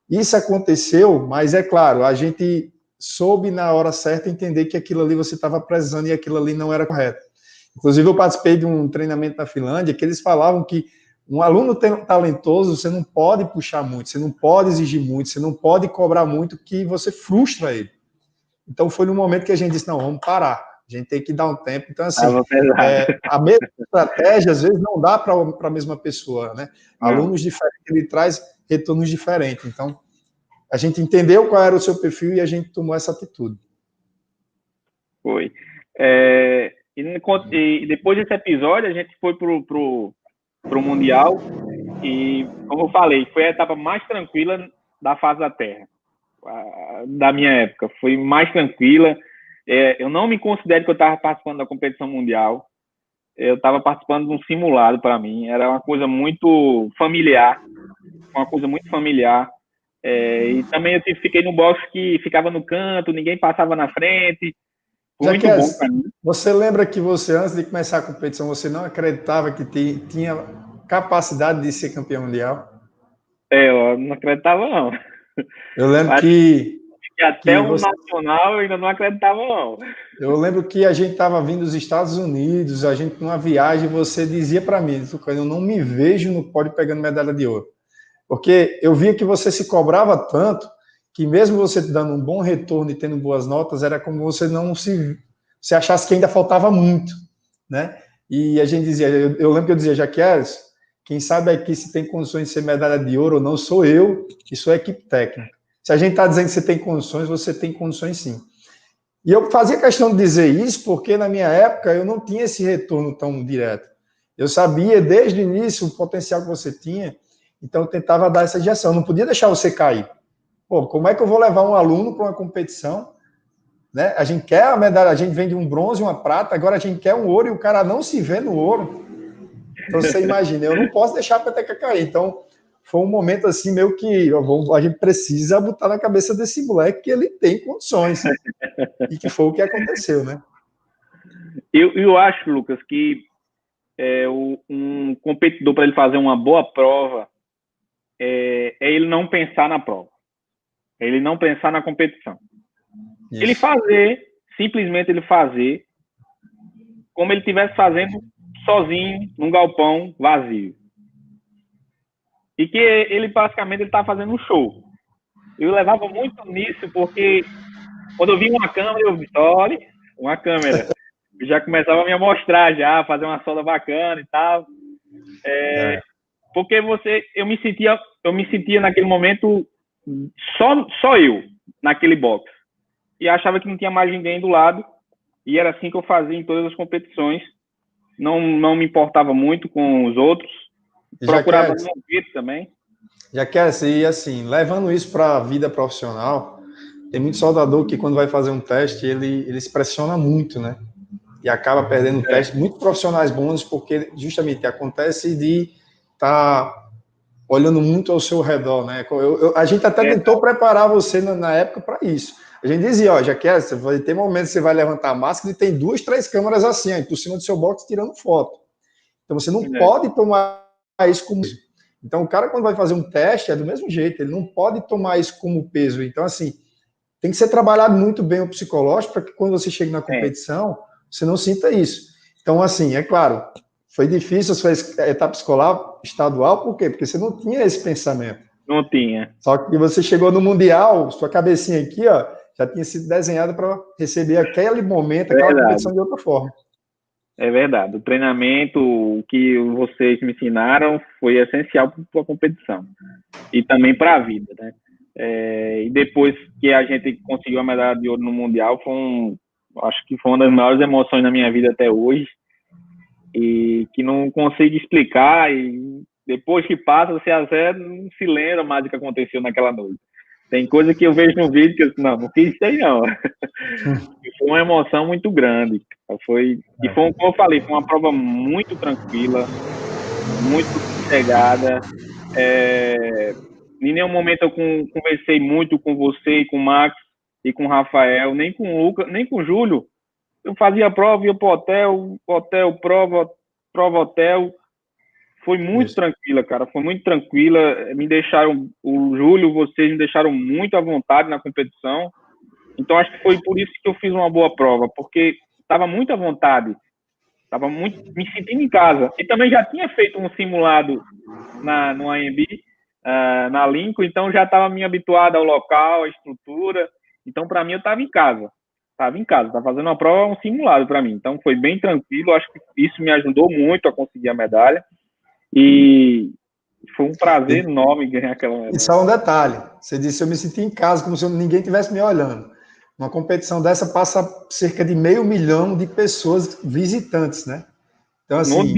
isso aconteceu, mas é claro, a gente soube na hora certa entender que aquilo ali você estava precisando e aquilo ali não era correto. Inclusive, eu participei de um treinamento na Finlândia que eles falavam que um aluno talentoso, você não pode puxar muito, você não pode exigir muito, você não pode cobrar muito, que você frustra ele. Então, foi no momento que a gente disse, não, vamos parar, a gente tem que dar um tempo. Então, assim, a mesma estratégia, às vezes, não dá para a mesma pessoa, né? Alunos diferentes, ele traz retornos diferentes. Então, a gente entendeu qual era o seu perfil e a gente tomou essa atitude. Foi. E depois desse episódio, a gente foi pro Mundial e, como eu falei, foi a etapa mais tranquila da fase da Terra, da minha época. Foi mais tranquila. Eu não me considero que eu estava participando da competição mundial. Eu estava participando de um simulado para mim. Era uma coisa muito familiar. E também eu fiquei no box que ficava no canto, ninguém passava na frente. Foi muito bom para mim. Você lembra que você, antes de começar a competição, você não acreditava que tinha capacidade de ser campeão mundial? Eu não acreditava, não. Eu lembro que até um nacional eu ainda não acreditava, não. Eu lembro que a gente estava vindo dos Estados Unidos, a gente numa viagem, você dizia para mim, eu não me vejo no pódio pegando medalha de ouro. Porque eu via que você se cobrava tanto, que mesmo você dando um bom retorno e tendo boas notas, era como você não se achasse que ainda faltava muito, né? E a gente dizia, eu lembro que eu dizia, Jaqueles, quem sabe aqui se tem condições de ser medalha de ouro ou não, sou eu e sou a equipe técnica. Se a gente está dizendo que você tem condições, você tem condições sim. E eu fazia questão de dizer isso porque, na minha época, eu não tinha esse retorno tão direto. Eu sabia, desde o início, o potencial que você tinha, então eu tentava dar essa injeção. Eu não podia deixar você cair. Pô, como é que eu vou levar um aluno para uma competição? Né? A gente quer a medalha, a gente vende um bronze e uma prata, agora a gente quer um ouro e o cara não se vê no ouro. Então, você imagina, eu não posso deixar a peteca cair. Então, foi um momento assim, meio que a gente precisa botar na cabeça desse moleque que ele tem condições. E que foi o que aconteceu, né? Eu acho, Lucas, que um competidor, para ele fazer uma boa prova, é ele não pensar na prova. É ele não pensar na competição. Isso. Simplesmente ele fazer como ele estivesse fazendo sozinho, num galpão vazio. E que ele, basicamente, ele tá fazendo um show. Eu levava muito nisso, porque quando eu vi uma câmera, eu vi, olha, uma câmera. Eu já começava a me mostrar, já, fazer uma solda bacana e tal. Porque eu me sentia naquele momento só eu, naquele box. E achava que não tinha mais ninguém do lado. E era assim que eu fazia em todas as competições. Não me importava muito com os outros. Procurava não ver também. Já quer e assim, levando isso para a vida profissional, tem muito soldador que quando vai fazer um teste, ele se pressiona muito, né? E acaba perdendo o teste. Muitos profissionais bons, porque justamente acontece de estar olhando muito ao seu redor, né? A gente até tentou preparar você na época para isso. A gente dizia, ó, já que você vai ter momentos que você vai levantar a máscara e tem 2, 3 câmeras assim, aí por cima do seu box tirando foto. Então você não pode tomar isso como peso. Então o cara quando vai fazer um teste é do mesmo jeito, ele não pode tomar isso como peso. Então assim, tem que ser trabalhado muito bem o psicológico para que quando você chegue na competição, você não sinta isso. Então assim, é claro, foi difícil a sua etapa escolar estadual, por quê? Porque você não tinha esse pensamento. Não tinha. Só que você chegou no Mundial, sua cabecinha aqui, ó, já tinha sido desenhada para receber aquele momento, aquela competição de outra forma. É verdade. O treinamento, o que vocês me ensinaram, foi essencial para a competição. E também para a vida, né? E depois que a gente conseguiu a medalha de ouro no Mundial, foi acho que foi uma das maiores emoções da minha vida até hoje, e que não consigo explicar, e depois que passa, você até não se lembra mais do que aconteceu naquela noite. Tem coisa que eu vejo no vídeo que eu não fiz isso aí não. Foi uma emoção muito grande. E foi, como eu falei, foi uma prova muito tranquila, muito sossegada. Em nenhum momento eu conversei muito com você, com o Max e com o Rafael, nem com o Lucas, nem com o Júlio. Eu fazia a prova, ia pro hotel, prova, hotel. Foi muito tranquila, cara. Foi muito tranquila. Me deixaram, o Júlio, vocês me deixaram muito à vontade na competição. Então, acho que foi por isso que eu fiz uma boa prova, porque estava muito à vontade. Estava muito me sentindo em casa. E também já tinha feito um simulado no AMB, na Lincoln, então já estava me habituado ao local, à estrutura. Então, para mim, eu estava em casa. Estava fazendo uma prova, um simulado para mim. Então, foi bem tranquilo. Acho que isso me ajudou muito a conseguir a medalha. E foi um prazer enorme ganhar aquela medalha. E só um detalhe: você disse, eu me senti em casa, como se ninguém tivesse me olhando. Uma competição dessa passa cerca de 500 mil de pessoas visitantes, né? Então, assim,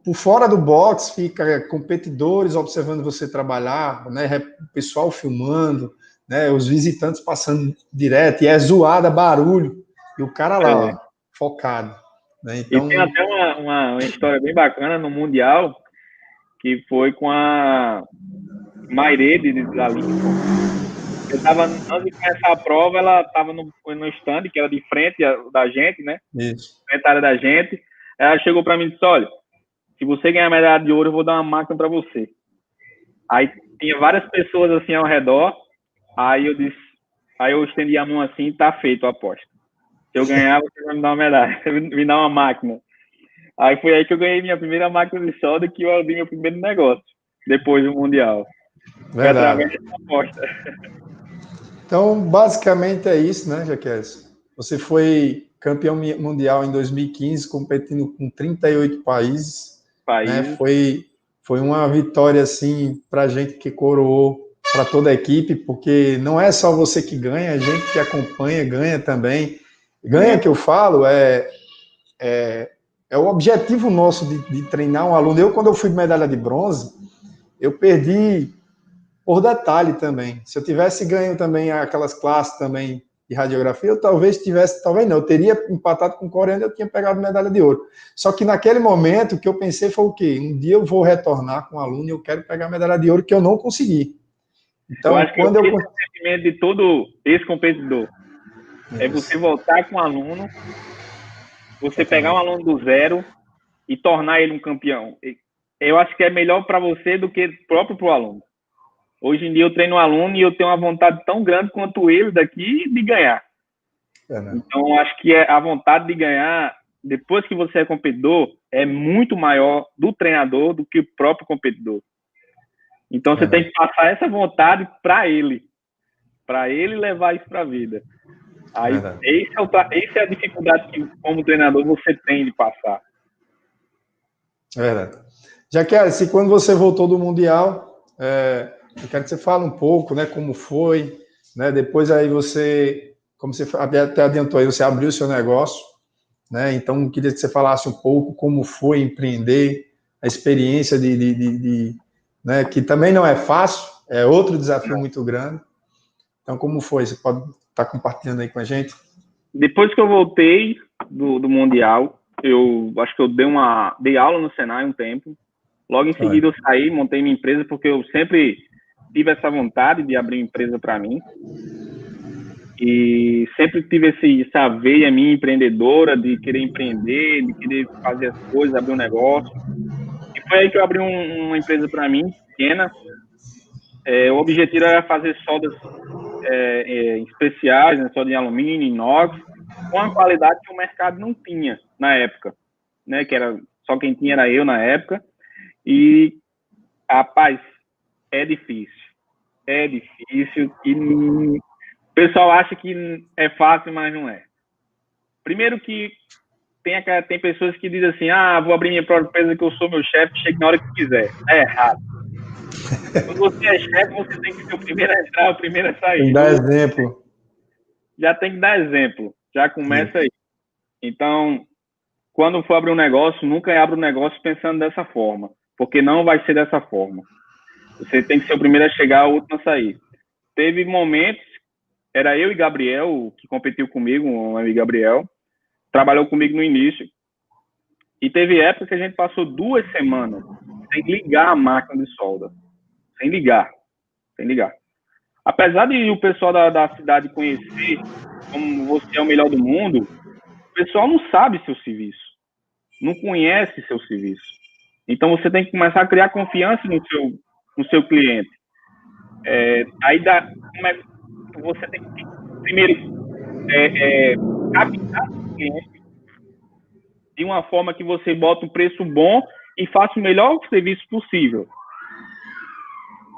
por fora do box fica competidores observando você trabalhar, né? O pessoal filmando, né? Os visitantes passando direto, e é zoada, barulho, e o cara lá, ó, focado. Né? Então... E tem até uma história bem bacana no Mundial, que foi com a Mairede da Lincoln. Eu tava, antes de começar a prova, ela tava no stand, que era de frente da gente, né? Isso. Frente à área da gente. Ela chegou para mim e disse, olha, se você ganhar a medalha de ouro, eu vou dar uma máquina para você. Aí tinha várias pessoas assim ao redor. Aí eu estendi a mão assim, tá feito a aposta. Se eu ganhar, você vai me dar uma medalha, me dar uma máquina. Aí foi aí que eu ganhei minha primeira máquina de solda, que eu abri meu primeiro negócio, depois do Mundial. Foi através dessa aposta. Então, basicamente é isso, né, Jaquez? Você foi campeão mundial em 2015, competindo com 38 países. Né? Foi uma vitória, assim, para a gente que coroou, para toda a equipe, porque não é só você que ganha, a gente que acompanha ganha também. Ganha, que eu falo, é o objetivo nosso de treinar um aluno. Quando eu fui medalha de bronze, eu perdi por detalhe também. Se eu tivesse ganho também aquelas classes também de radiografia, eu talvez não, eu teria empatado com o coreano e eu tinha pegado medalha de ouro. Só que naquele momento o que eu pensei foi o quê? Um dia eu vou retornar com o aluno e eu quero pegar a medalha de ouro, que eu não consegui. Então, eu acho que esse é o sentimento de todo ex-competidor. É você voltar com o aluno, você pegar um aluno do zero e tornar ele um campeão. Eu acho que é melhor para você do que próprio para o aluno. Hoje em dia eu treino um aluno e eu tenho uma vontade tão grande quanto ele daqui de ganhar. Então, acho que a vontade de ganhar, depois que você é competidor, é muito maior do treinador do que o próprio competidor. Então, você tem que passar essa vontade para ele levar isso para a vida. Aí, essa é a dificuldade que, como treinador, você tem de passar. É verdade. Jaqueline, se quando você voltou do Mundial, eu quero que você fale um pouco, né, como foi, né, depois aí você, como você até adiantou aí, você abriu o seu negócio, né, então queria que você falasse um pouco como foi empreender, a experiência né, que também não é fácil, é outro desafio muito grande. Então, como foi? Você pode estar compartilhando aí com a gente? Depois que eu voltei do Mundial, eu acho que eu dei aula no Senai um tempo. Logo em seguida eu saí, montei minha empresa, porque eu sempre tive essa vontade de abrir uma empresa para mim. E sempre tive essa veia minha empreendedora, de querer empreender, de querer fazer as coisas, abrir um negócio. E foi aí que eu abri uma empresa para mim, pequena. O objetivo era fazer soldas especiais, né, solda em alumínio, inox, com a qualidade que o mercado não tinha na época, né? Que era só quem tinha era eu na época. E, rapaz, é difícil. E o pessoal acha que é fácil, mas não é. Primeiro que tem pessoas que dizem assim, vou abrir minha própria empresa que eu sou meu chefe, chegue na hora que quiser. É errado. Quando você é chefe, você tem que ser o primeiro a entrar, o primeiro a sair. Dá exemplo. já tem que dar exemplo. Já começa aí. Então, quando for abrir um negócio, nunca abra um negócio pensando dessa forma, porque não vai ser dessa forma. Você tem que ser o primeiro a chegar, o último a sair. Teve momentos, era eu e Gabriel, que competiu comigo, um amigo Gabriel, trabalhou comigo no início, e teve época que a gente passou 2 semanas sem ligar a máquina de solda. Sem ligar. Apesar de o pessoal da cidade conhecer como você é o melhor do mundo, o pessoal não sabe seu serviço, não conhece seu serviço. Então, você tem que começar a criar confiança no seu cliente. Você tem que, primeiro, captar o cliente de uma forma que você bota um preço bom e faça o melhor serviço possível.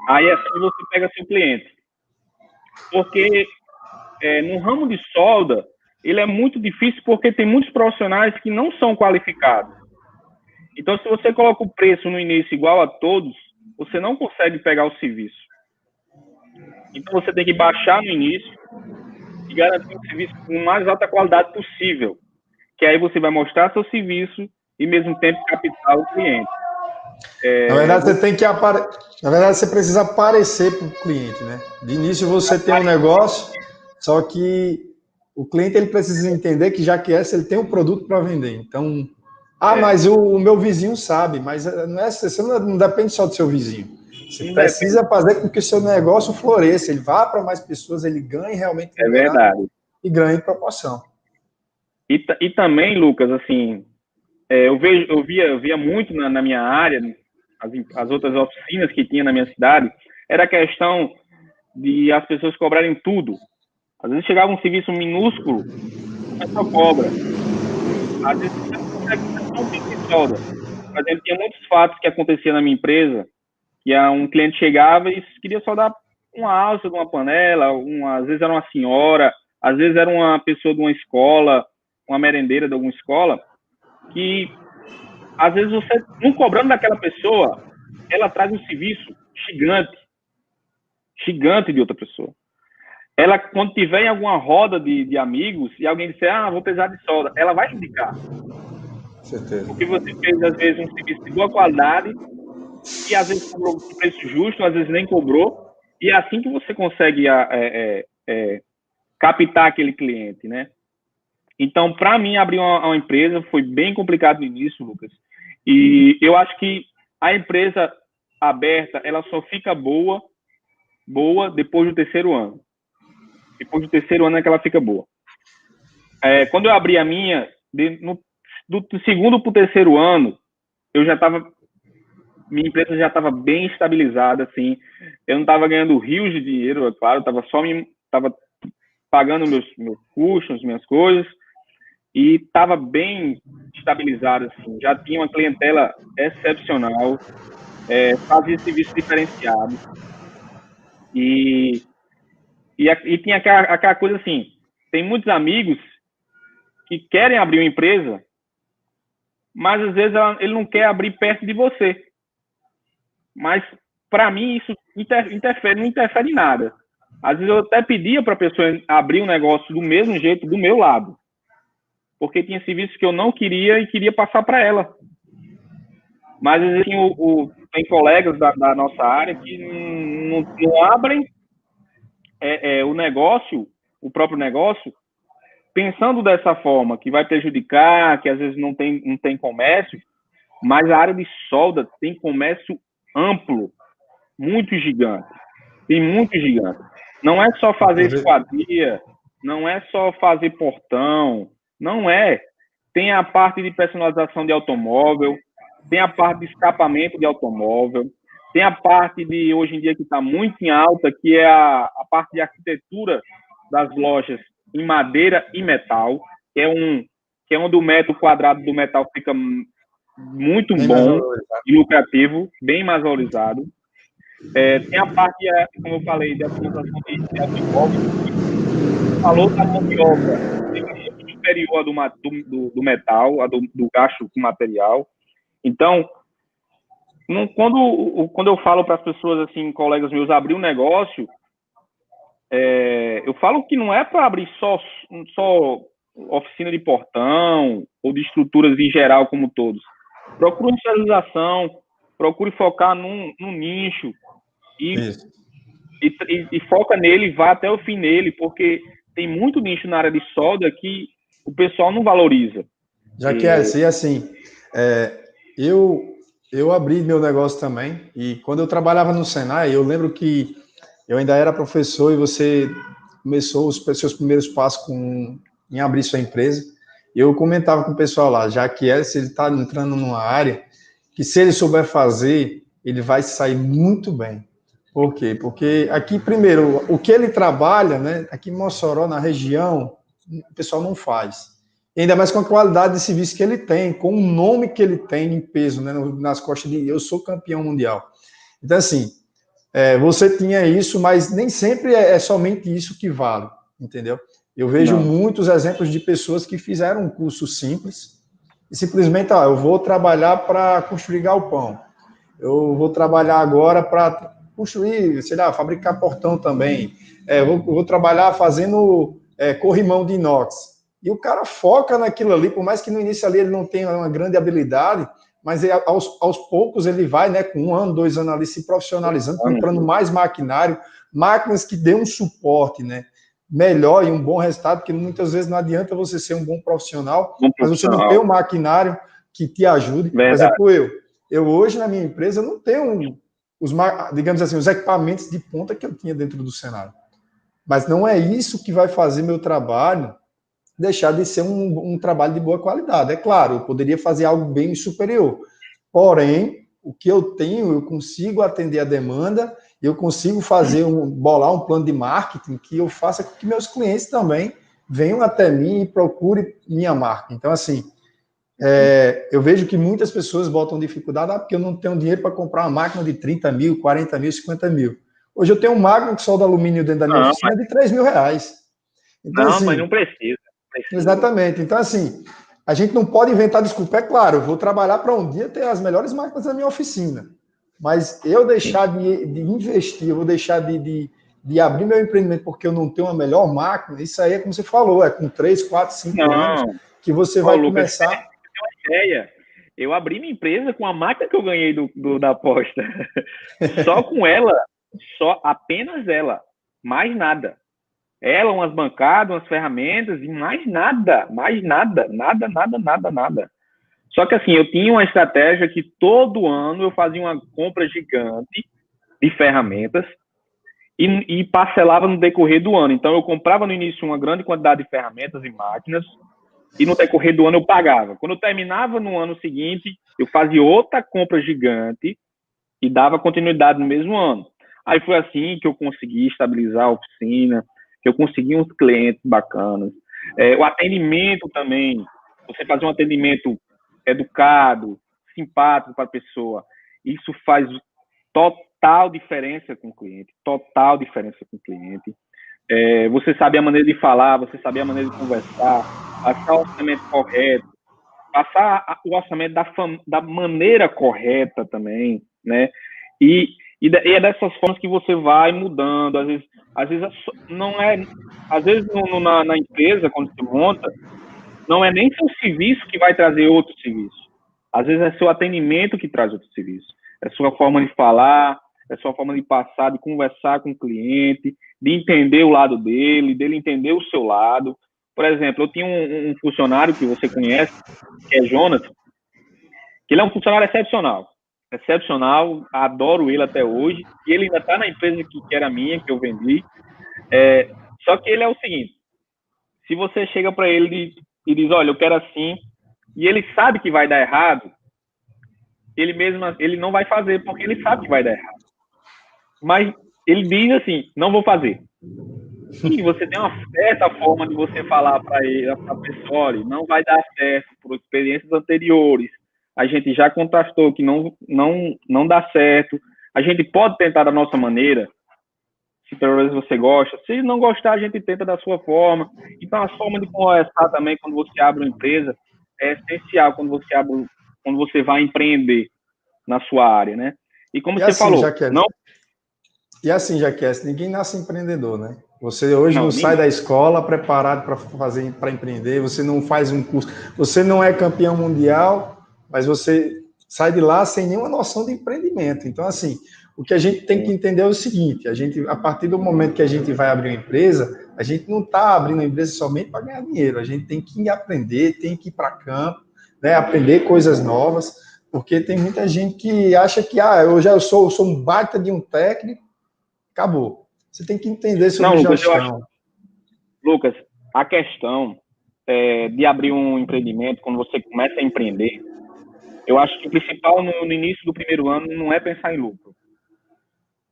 Aí, assim, você pega seu cliente. Porque no ramo de solda, ele é muito difícil porque tem muitos profissionais que não são qualificados. Então, se você coloca o preço no início igual a todos, você não consegue pegar o serviço. Então, você tem que baixar no início e garantir um serviço com a mais alta qualidade possível. Que aí você vai mostrar seu serviço e, ao mesmo tempo, captar o cliente. Na verdade, Na verdade, você precisa aparecer para o cliente, né? De início, você tem um negócio, só que o cliente ele precisa entender que, já que ele tem um produto para vender. Então, mas o meu vizinho sabe, mas você não depende só do seu vizinho. Você precisa fazer com que o seu negócio floresça, ele vá para mais pessoas, ele ganhe realmente verdade. E ganhe em proporção. E também, Lucas, assim, eu via muito na minha área, as outras oficinas que tinha na minha cidade, era a questão de as pessoas cobrarem tudo. Às vezes chegava um serviço minúsculo, a pessoa cobra. Às vezes você não consegue fazer um bico de solda. Por exemplo, tinha muitos fatos que aconteciam na minha empresa, que um cliente chegava e queria soldar uma alça de uma panela, às vezes era uma senhora, às vezes era uma pessoa de uma escola, uma merendeira de alguma escola, que às vezes você, não cobrando daquela pessoa, ela traz um serviço gigante de outra pessoa. Ela, quando tiver em alguma roda de amigos e alguém disser, vou precisar de solda, ela vai indicar. Certeza. Porque você fez, às vezes, um serviço de boa qualidade e, às vezes, cobrou um preço justo, às vezes nem cobrou. E é assim que você consegue captar aquele cliente, né? Então, para mim, abrir uma empresa foi bem complicado no início, Lucas. E eu acho que a empresa aberta, ela só fica boa depois do 3º ano. Depois do 3º ano é que ela fica boa. Quando eu abri a minha, do 2º para o 3º ano, minha empresa já estava bem estabilizada, assim. Eu não estava ganhando rios de dinheiro, é claro, estava pagando meus custos, minhas coisas, e estava bem estabilizado, assim. Já tinha uma clientela excepcional, fazia serviço diferenciado. E tinha aquela coisa assim, tem muitos amigos que querem abrir uma empresa, mas às vezes ele não quer abrir perto de você. Mas, para mim, isso não interfere em nada. Às vezes eu até pedia para a pessoa abrir um negócio do mesmo jeito, do meu lado. Porque tinha serviços que eu não queria e queria passar para ela. Mas, às vezes, tem colegas da nossa área que não abrem o negócio, o próprio negócio, pensando dessa forma, que vai prejudicar, que às vezes não tem comércio, mas a área de solda tem comércio amplo, muito gigante. Tem muito gigante. Não é só fazer esquadria, não é só fazer portão, não é. Tem a parte de personalização de automóvel, tem a parte de escapamento de automóvel, tem a parte de, hoje em dia, que está muito em alta, que é a parte de arquitetura das lojas em madeira e metal, que é onde o metro quadrado do metal fica muito bom e lucrativo, bem mais valorizado. Tem a parte, como eu falei, de automatização de automóvel. O valor da mão de obra é muito superior do metal, do gasto com material. Então, quando eu falo para as pessoas, assim, colegas meus, abrir um negócio, eu falo que não é para abrir só oficina de portão ou de estruturas em geral como todos. Procure especialização, procure focar num nicho e foca nele e vá até o fim nele, porque tem muito nicho na área de solda que o pessoal não valoriza. Já que é assim, eu abri meu negócio também, e quando eu trabalhava no Senai, eu lembro que eu ainda era professor e você começou os seus primeiros passos em abrir sua empresa. Eu comentava com o pessoal lá, já que se ele está entrando numa área que, se ele souber fazer, ele vai sair muito bem. Por quê? Porque aqui, primeiro, o que ele trabalha, né, aqui em Mossoró, na região, o pessoal não faz. E ainda mais com a qualidade de serviço que ele tem, com o nome que ele tem em peso, né, nas costas de eu sou campeão mundial. Então, assim, você tinha isso, mas nem sempre é somente isso que vale, entendeu? Eu vejo muitos exemplos de pessoas que fizeram um curso simples e simplesmente, eu vou trabalhar para construir galpão, eu vou trabalhar agora para construir, sei lá, fabricar portão também, vou trabalhar fazendo corrimão de inox. E o cara foca naquilo ali, por mais que no início ali ele não tenha uma grande habilidade, mas aos poucos ele vai, né, com 1 ano, 2 anos ali se profissionalizando, comprando mais maquinário, máquinas que dêem um suporte, né, melhor e um bom resultado, porque muitas vezes não adianta você ser um bom profissional, mas você não tem um maquinário que te ajude. Verdade. Por exemplo, eu hoje na minha empresa não tenho digamos assim, os equipamentos de ponta que eu tinha dentro do cenário. Mas não é isso que vai fazer meu trabalho deixar de ser um trabalho de boa qualidade. É claro, eu poderia fazer algo bem superior. Porém, o que eu tenho, eu consigo atender a demanda, eu consigo bolar um plano de marketing que eu faça com que meus clientes também venham até mim e procurem minha marca. Então, assim, eu vejo que muitas pessoas botam dificuldade, porque eu não tenho dinheiro para comprar uma máquina de 30 mil, 40 mil, 50 mil. Hoje eu tenho uma máquina que solda alumínio dentro da minha oficina de 3 mil reais. Então, assim, mas não precisa. Exatamente. Então, assim, a gente não pode inventar desculpa. É claro, eu vou trabalhar para um dia ter as melhores máquinas na minha oficina. Mas eu deixar de investir, eu vou deixar de abrir meu empreendimento porque eu não tenho uma melhor máquina, isso aí é como você falou, com 3, 4, 5 anos que você vai Lucas, começar... uma ideia. Eu abri minha empresa com a máquina que eu ganhei da aposta. Só com ela, apenas ela. Mais nada. Ela, umas bancadas, umas ferramentas e mais nada. Nada. Só que assim, eu tinha uma estratégia que todo ano eu fazia uma compra gigante de ferramentas e parcelava no decorrer do ano. Então eu comprava no início uma grande quantidade de ferramentas e máquinas e no decorrer do ano eu pagava. Quando eu terminava no ano seguinte, eu fazia outra compra gigante e dava continuidade no mesmo ano. Aí foi assim que eu consegui estabilizar a oficina, que eu consegui uns clientes bacanas. O atendimento também, você fazer um atendimento educado, simpático para a pessoa, isso faz total diferença com o cliente, você sabe a maneira de falar, você sabe a maneira de conversar, passar o orçamento correto, passar o orçamento da maneira correta também, né? E é dessas formas que você vai mudando. Às vezes não é, às vezes na empresa quando você monta, não é nem seu serviço que vai trazer outro serviço. Às vezes é seu atendimento que traz outro serviço. É sua forma de falar, é sua forma de passar, de conversar com o cliente, de entender o lado dele entender o seu lado. Por exemplo, eu tinha um funcionário que você conhece, que é Jonas, que ele é um funcionário excepcional, adoro ele até hoje, e ele ainda está na empresa que era minha, que eu vendi. Só que ele é o seguinte, se você chega para ele e diz, olha, eu quero assim, e ele sabe que vai dar errado, ele não vai fazer, porque ele sabe que vai dar errado. Mas ele diz assim, não vou fazer. E você tem uma certa forma de você falar para ele, a pessoa, olha, não vai dar certo por experiências anteriores. A gente já contrastou que não dá certo. A gente pode tentar da nossa maneira, se pelo menos você gosta. Se não gostar, a gente tenta da sua forma. Então, a forma de conversar também, quando você abre uma empresa, é essencial quando você vai empreender na sua área, né? E como você assim, falou, Jaqueline, não... E assim, Jaqueline, ninguém nasce empreendedor, né? Você hoje não sai da escola preparado para empreender, você não faz um curso, você não é campeão mundial, mas você sai de lá sem nenhuma noção de empreendimento. Então, assim, o que a gente tem que entender é o seguinte: a partir do momento que a gente vai abrir uma empresa, a gente não está abrindo uma empresa somente para ganhar dinheiro, a gente tem que aprender, tem que ir para campo, né? Aprender coisas novas, porque tem muita gente que acha que eu sou um baita de um técnico. Acabou. Você tem que entender sobre gestão. Lucas, a questão de abrir um empreendimento, quando você começa a empreender, eu acho que o principal no início do primeiro ano não é pensar em lucro.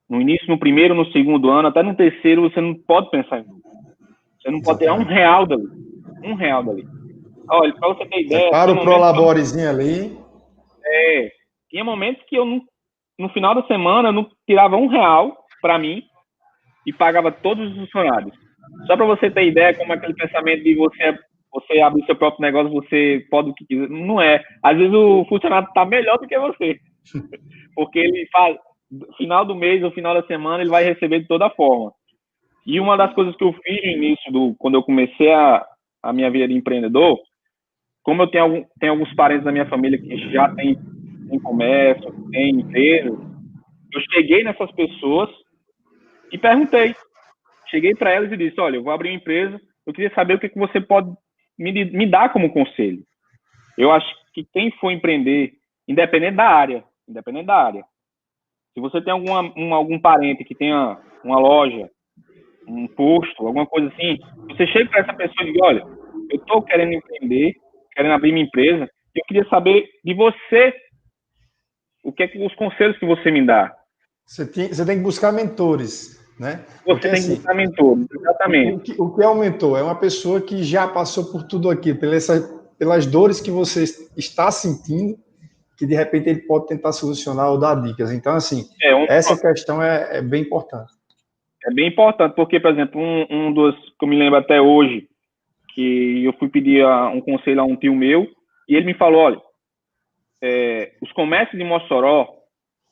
No início, no primeiro, no segundo ano, até no terceiro, você não pode pensar em lucro. Você não pode ter R$1 dali. R$1 dali. Olha, para você ter ideia... Para o Prolaborezinho ali... tinha momentos que eu, no final da semana, eu não tirava R$1 para mim e pagava todos os funcionários. Só para você ter ideia como aquele pensamento de você abrir seu próprio negócio, você pode o que quiser. Não é. Às vezes o funcionário está melhor do que você. Porque ele faz, no final do mês ou final da semana, ele vai receber de toda forma. E uma das coisas que eu fiz no início, quando eu comecei a minha vida de empreendedor, como eu tenho alguns parentes da minha família que já tem comércio, tem empresa, eu cheguei nessas pessoas e perguntei. Cheguei para elas e disse, olha, eu vou abrir uma empresa, eu queria saber o que você pode me dar como conselho. Eu acho que quem for empreender, independente da área, se você tem algum parente que tenha uma loja, um posto, alguma coisa assim, você chega para essa pessoa e diz, olha, eu estou querendo empreender, querendo abrir minha empresa, e eu queria saber de você, o que é que os conselhos que você me dá. Você tem que buscar mentores, né? Você tem que buscar mentores, exatamente. O que é um mentor? É uma pessoa que já passou por tudo aquilo, pelas dores que você está sentindo, que de repente ele pode tentar solucionar ou dar dicas. Então, assim, essa questão é bem importante. É bem importante, porque, por exemplo, um dos que eu me lembro até hoje, que eu fui pedir um conselho a um tio meu, e ele me falou, olha, os comércios de Mossoró,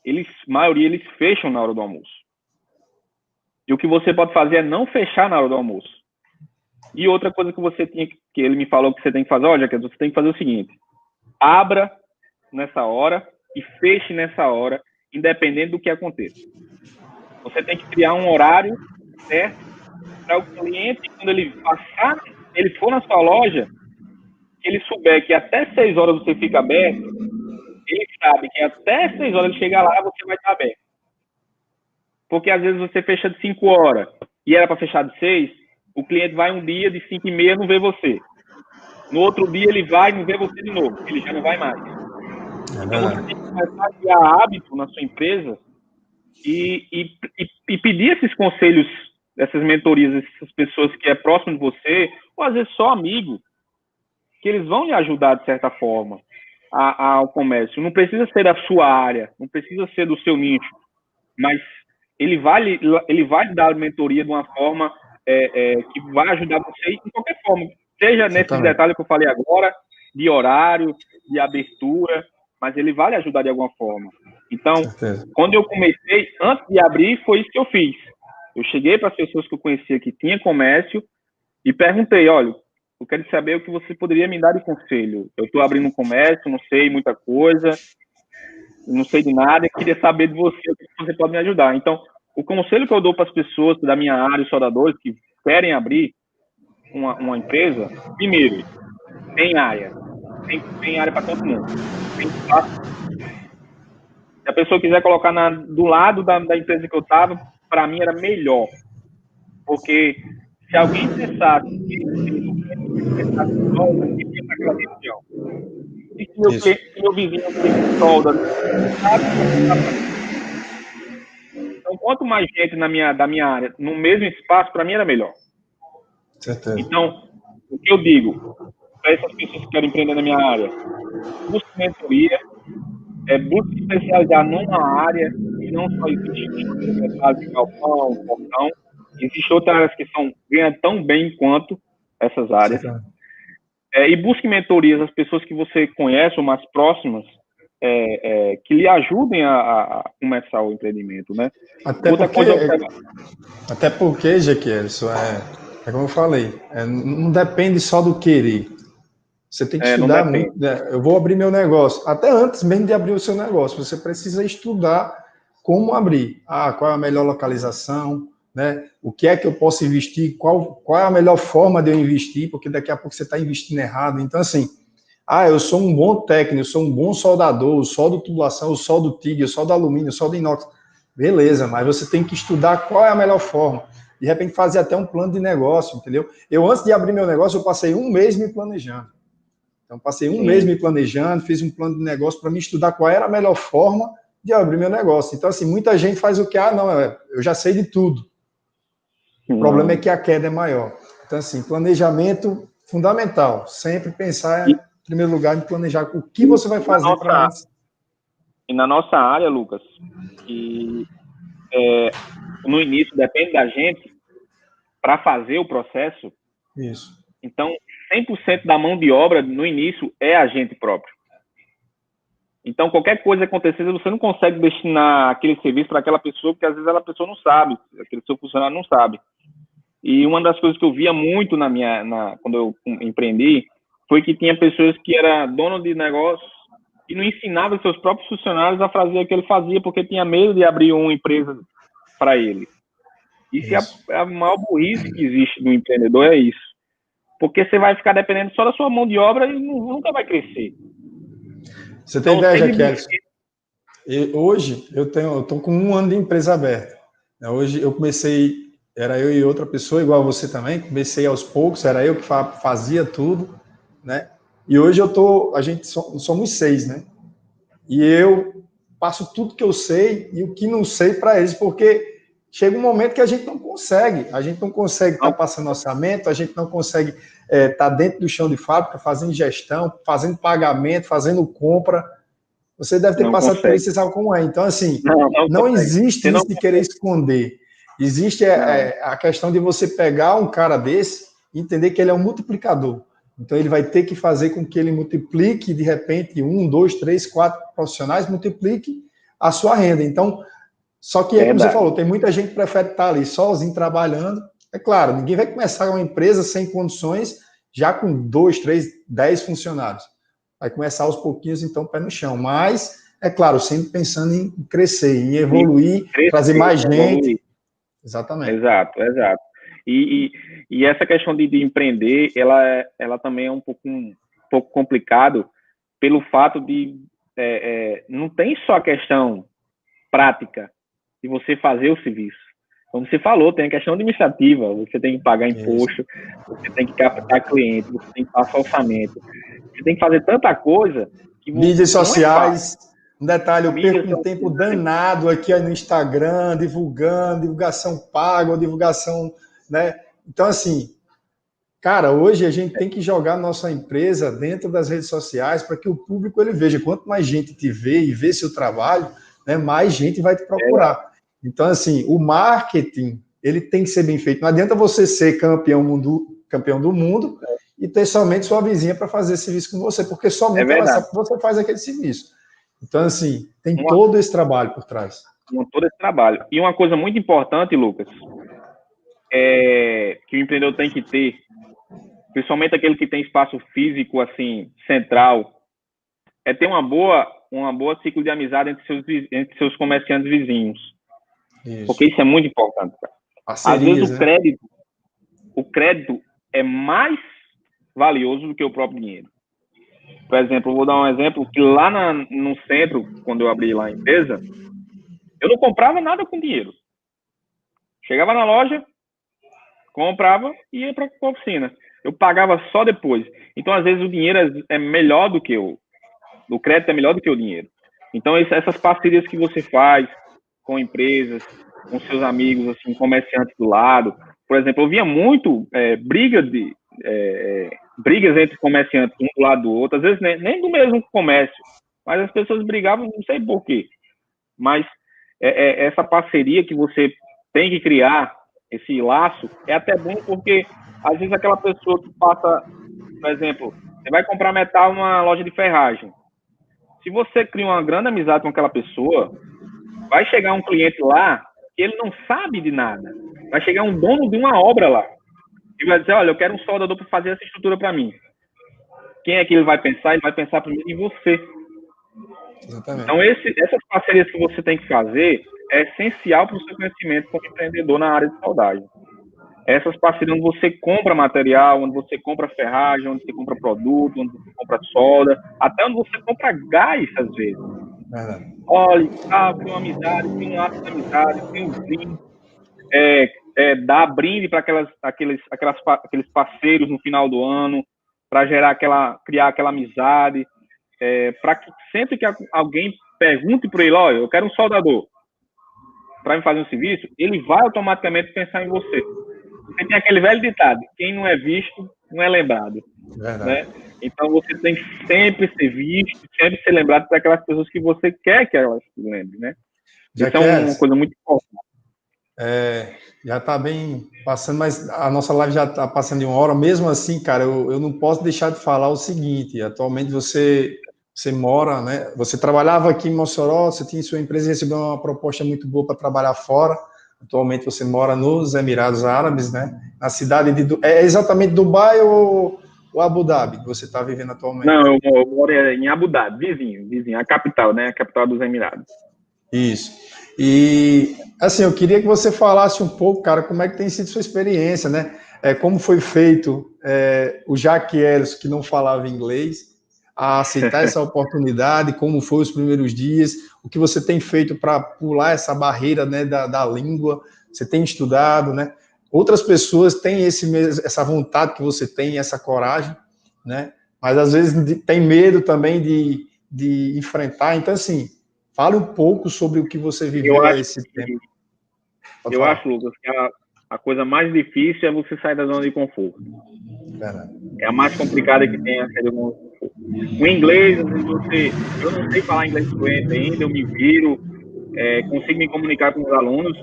a maioria eles fecham na hora do almoço. E o que você pode fazer é não fechar na hora do almoço. E outra coisa que ele me falou que você tem que fazer, olha, você tem que fazer o seguinte, abra nessa hora e feche nessa hora, independente do que aconteça. Você tem que criar um horário certo para o cliente, quando ele for na sua loja, ele souber que até 6 horas você fica aberto, ele sabe que até 6 horas ele chegar lá, você vai estar aberto. Porque às vezes você fecha de 5 horas e era para fechar de 6, o cliente vai um dia de 5h30 não vê você. No outro dia ele vai e não vê você de novo, ele já não vai mais. Então você tem que começar a criar hábito na sua empresa e pedir esses conselhos, essas mentorias, essas pessoas que é próximo de você, ou às vezes só amigo, que eles vão lhe ajudar de certa forma ao comércio. Não precisa ser da sua área, não precisa ser do seu nicho, mas ele vai lhe dar mentoria de uma forma que vai ajudar você de qualquer forma, seja nesses detalhes que eu falei agora, de horário, de abertura, mas ele vai lhe ajudar de alguma forma. Então, quando eu comecei, antes de abrir, foi isso que eu fiz. Eu cheguei para as pessoas que eu conhecia que tinha comércio e perguntei, olha, eu quero saber o que você poderia me dar de conselho. Eu estou abrindo um comércio, não sei muita coisa, não sei de nada, e queria saber de você, o que você pode me ajudar. Então, o conselho que eu dou para as pessoas da minha área, os soldadores, que querem abrir uma empresa, primeiro, tem área. Tem área para todo mundo. Tem espaço. Se a pessoa quiser colocar do lado da empresa que eu estava, para mim era melhor. Porque se alguém pensasse que naquela região, e se meu vizinho tem solda, então quanto mais gente da minha área, no mesmo espaço, para mim era melhor. Certeza. Então, o que eu digo para essas pessoas que querem empreender na minha área, busque mentoria, busque especializar numa área, e não só existe mercado de galpão, portão, existem outras áreas que ganham tão bem quanto essas áreas. E busque mentorias, as pessoas que você conhece ou mais próximas, que lhe ajudem a começar o empreendimento, né? Até porque, Jequielson, como eu falei, não depende só do querer. Você tem que estudar muito. Né? Eu vou abrir meu negócio. Até antes mesmo de abrir o seu negócio, você precisa estudar como abrir. Qual é a melhor localização, né? O que é que eu posso investir? Qual é a melhor forma de eu investir? Porque daqui a pouco você está investindo errado. Então, assim, eu sou um bom técnico, eu sou um bom soldador, eu soldo tubulação, eu soldo TIG, eu soldo alumínio, eu soldo inox. Beleza, mas você tem que estudar qual é a melhor forma. De repente, fazer até um plano de negócio, entendeu? Eu, antes de abrir meu negócio, eu passei um mês me planejando. Então, passei um mês me planejando, fiz um plano de negócio para me estudar qual era a melhor forma de abrir meu negócio. Então, assim, muita gente faz o que? Eu já sei de tudo. O problema é que a queda é maior. Então, assim, planejamento fundamental. Sempre pensar, em primeiro lugar, em planejar o que você vai fazer para antes. E na nossa área, Lucas, no início depende da gente para fazer o processo. Isso. Então, 100% da mão de obra no início é a gente próprio. Então, qualquer coisa acontecer, você não consegue destinar aquele serviço para aquela pessoa, porque às vezes a pessoa não sabe, aquele seu funcionário não sabe. E uma das coisas que eu via muito quando eu empreendi, foi que tinha pessoas que eram dono de negócio e não ensinavam seus próprios funcionários a fazer o que ele fazia, porque tinha medo de abrir uma empresa para ele. Isso. É a maior burrice que existe no empreendedor, é isso. Porque você vai ficar dependendo só da sua mão de obra e nunca vai crescer. Você tem ideia, Jequielson? Hoje, eu estou com 1 ano de empresa aberta. Hoje eu comecei, era eu e outra pessoa, igual você também, comecei aos poucos, era eu que fazia tudo, né? E hoje a gente somos 6, né? E eu passo tudo que eu sei e o que não sei para eles, porque chega um momento que a gente não consegue estar passando orçamento, a gente não consegue estar dentro do chão de fábrica, fazendo gestão, fazendo pagamento, fazendo compra. Você deve ter passado por isso, você sabe como é. Então, assim, não existe isso de querer esconder. Existe a questão de você pegar um cara desse e entender que ele é um multiplicador. Então, ele vai ter que fazer com que ele multiplique, de repente, 1, 2, 3, 4 profissionais, multiplique a sua renda. Então, só que, como você falou, tem muita gente que prefere estar ali sozinho, trabalhando. É claro, ninguém vai começar uma empresa sem condições, já com 2, 3, 10 funcionários. Vai começar aos pouquinhos, então, pé no chão. Mas, é claro, sempre pensando em crescer, em evoluir, trazer mais gente. Evoluir. Exatamente. Exato. E essa questão de empreender, ela também é um pouco complicado pelo fato de não tem só a questão prática de você fazer o serviço. Como você falou, tem a questão administrativa, você tem que pagar imposto, você tem que captar cliente, você tem que passar orçamento, você tem que fazer tanta coisa que mídias sociais, um detalhe, eu perco um tempo danado aqui no Instagram, divulgação paga, ou divulgação, né? Então, assim, cara, hoje a gente tem que jogar nossa empresa dentro das redes sociais para que o público ele veja. Quanto mais gente te vê e vê seu trabalho, né, mais gente vai te procurar. Então, assim, o marketing, ele tem que ser bem feito. Não adianta você ser campeão do mundo e ter somente sua vizinha para fazer serviço com você, porque somente ela sabe que você faz aquele serviço. Então, assim, tem todo esse trabalho por trás. Todo esse trabalho. E uma coisa muito importante, Lucas, que o empreendedor tem que ter, principalmente aquele que tem espaço físico, assim, central, é ter uma boa ciclo de amizade entre seus comerciantes vizinhos. Isso. Porque isso é muito importante, cara. Às vezes o crédito é mais valioso do que o próprio dinheiro. Por exemplo, eu vou dar um exemplo que lá no centro, quando eu abri lá a empresa, eu não comprava nada com dinheiro. Chegava na loja, comprava e ia para a oficina. Eu pagava só depois. Então, às vezes, o dinheiro é melhor do que o crédito é melhor do que o dinheiro. Então, essas parcerias que você faz com empresas, com seus amigos, assim, comerciantes do lado. Por exemplo, eu via muito brigas entre comerciantes, um do lado do outro, às vezes nem do mesmo comércio, mas as pessoas brigavam, não sei por quê. Mas essa parceria que você tem que criar, esse laço, é até bom porque, às vezes, aquela pessoa que passa, por exemplo, você vai comprar metal numa loja de ferragem. se você cria uma grande amizade com aquela pessoa, vai chegar um cliente lá que ele não sabe de nada. Vai chegar um dono de uma obra lá e vai dizer, olha, eu quero um soldador para fazer essa estrutura para mim. Quem é que ele vai pensar? Ele vai pensar primeiro em você. Exatamente. Então, essas parcerias que você tem que fazer é essencial para o seu crescimento como empreendedor na área de soldagem. Essas parcerias onde você compra material, onde você compra ferragem, onde você compra produto, onde você compra solda, até onde você compra gás, às vezes. Olha, tem uma amizade, tem um ato de amizade, tem um brinde, dar brinde para aqueles parceiros no final do ano, para criar aquela amizade, para que sempre que alguém pergunte para ele, olha, eu quero um soldador para me fazer um serviço, ele vai automaticamente pensar em você. Você tem aquele velho ditado, quem não é visto, não é lembrado. Né? Então, você tem que sempre ser visto, sempre ser lembrado para aquelas pessoas que você quer que elas se lembrem, né? Isso é uma coisa muito importante. Já está bem passando, mas a nossa live já está passando de 1 hora. Mesmo assim, cara, eu não posso deixar de falar o seguinte, atualmente você mora, né? Você trabalhava aqui em Mossoró, você tinha sua empresa e recebeu uma proposta muito boa para trabalhar fora. Atualmente você mora nos Emirados Árabes, né? Na cidade de... É exatamente Dubai ou Abu Dhabi que você está vivendo atualmente? Não, eu moro em Abu Dhabi, vizinho, a capital, né? A capital dos Emirados. Isso. E, assim, eu queria que você falasse um pouco, cara, como é que tem sido sua experiência, né? Como foi feito o Jaque Elson, que não falava inglês, a aceitar essa oportunidade, como foi os primeiros dias, o que você tem feito para pular essa barreira, né, da língua, você tem estudado, né? Outras pessoas têm essa vontade que você tem, essa coragem, né? Mas às vezes tem medo também de enfrentar. Então, assim, fale um pouco sobre o que você viveu a esse tempo. Eu acho, Lucas, que a coisa mais difícil é você sair da zona de conforto. É a mais complicada que tem a sair da zona de conforto. O inglês, eu não sei falar inglês fluente ainda, eu me viro, consigo me comunicar com os alunos,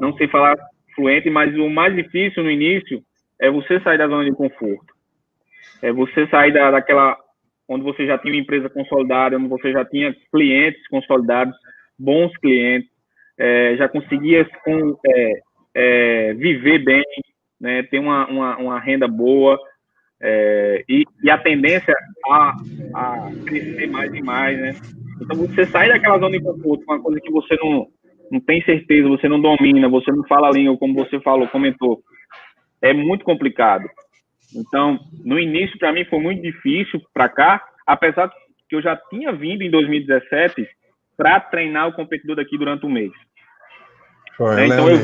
não sei falar fluente, mas o mais difícil no início é você sair da zona de conforto. É você sair daquela onde você já tinha uma empresa consolidada, onde você já tinha clientes consolidados, bons clientes, já conseguia viver bem, né, ter uma renda boa, e a tendência a crescer mais e mais, né? Então, você sair daquela zona de conforto, uma coisa que você não tem certeza, você não domina, você não fala a língua, como você comentou, é muito complicado. Então, no início, para mim, foi muito difícil para cá, apesar que eu já tinha vindo em 2017 para treinar o competidor daqui durante um mês. Então, eu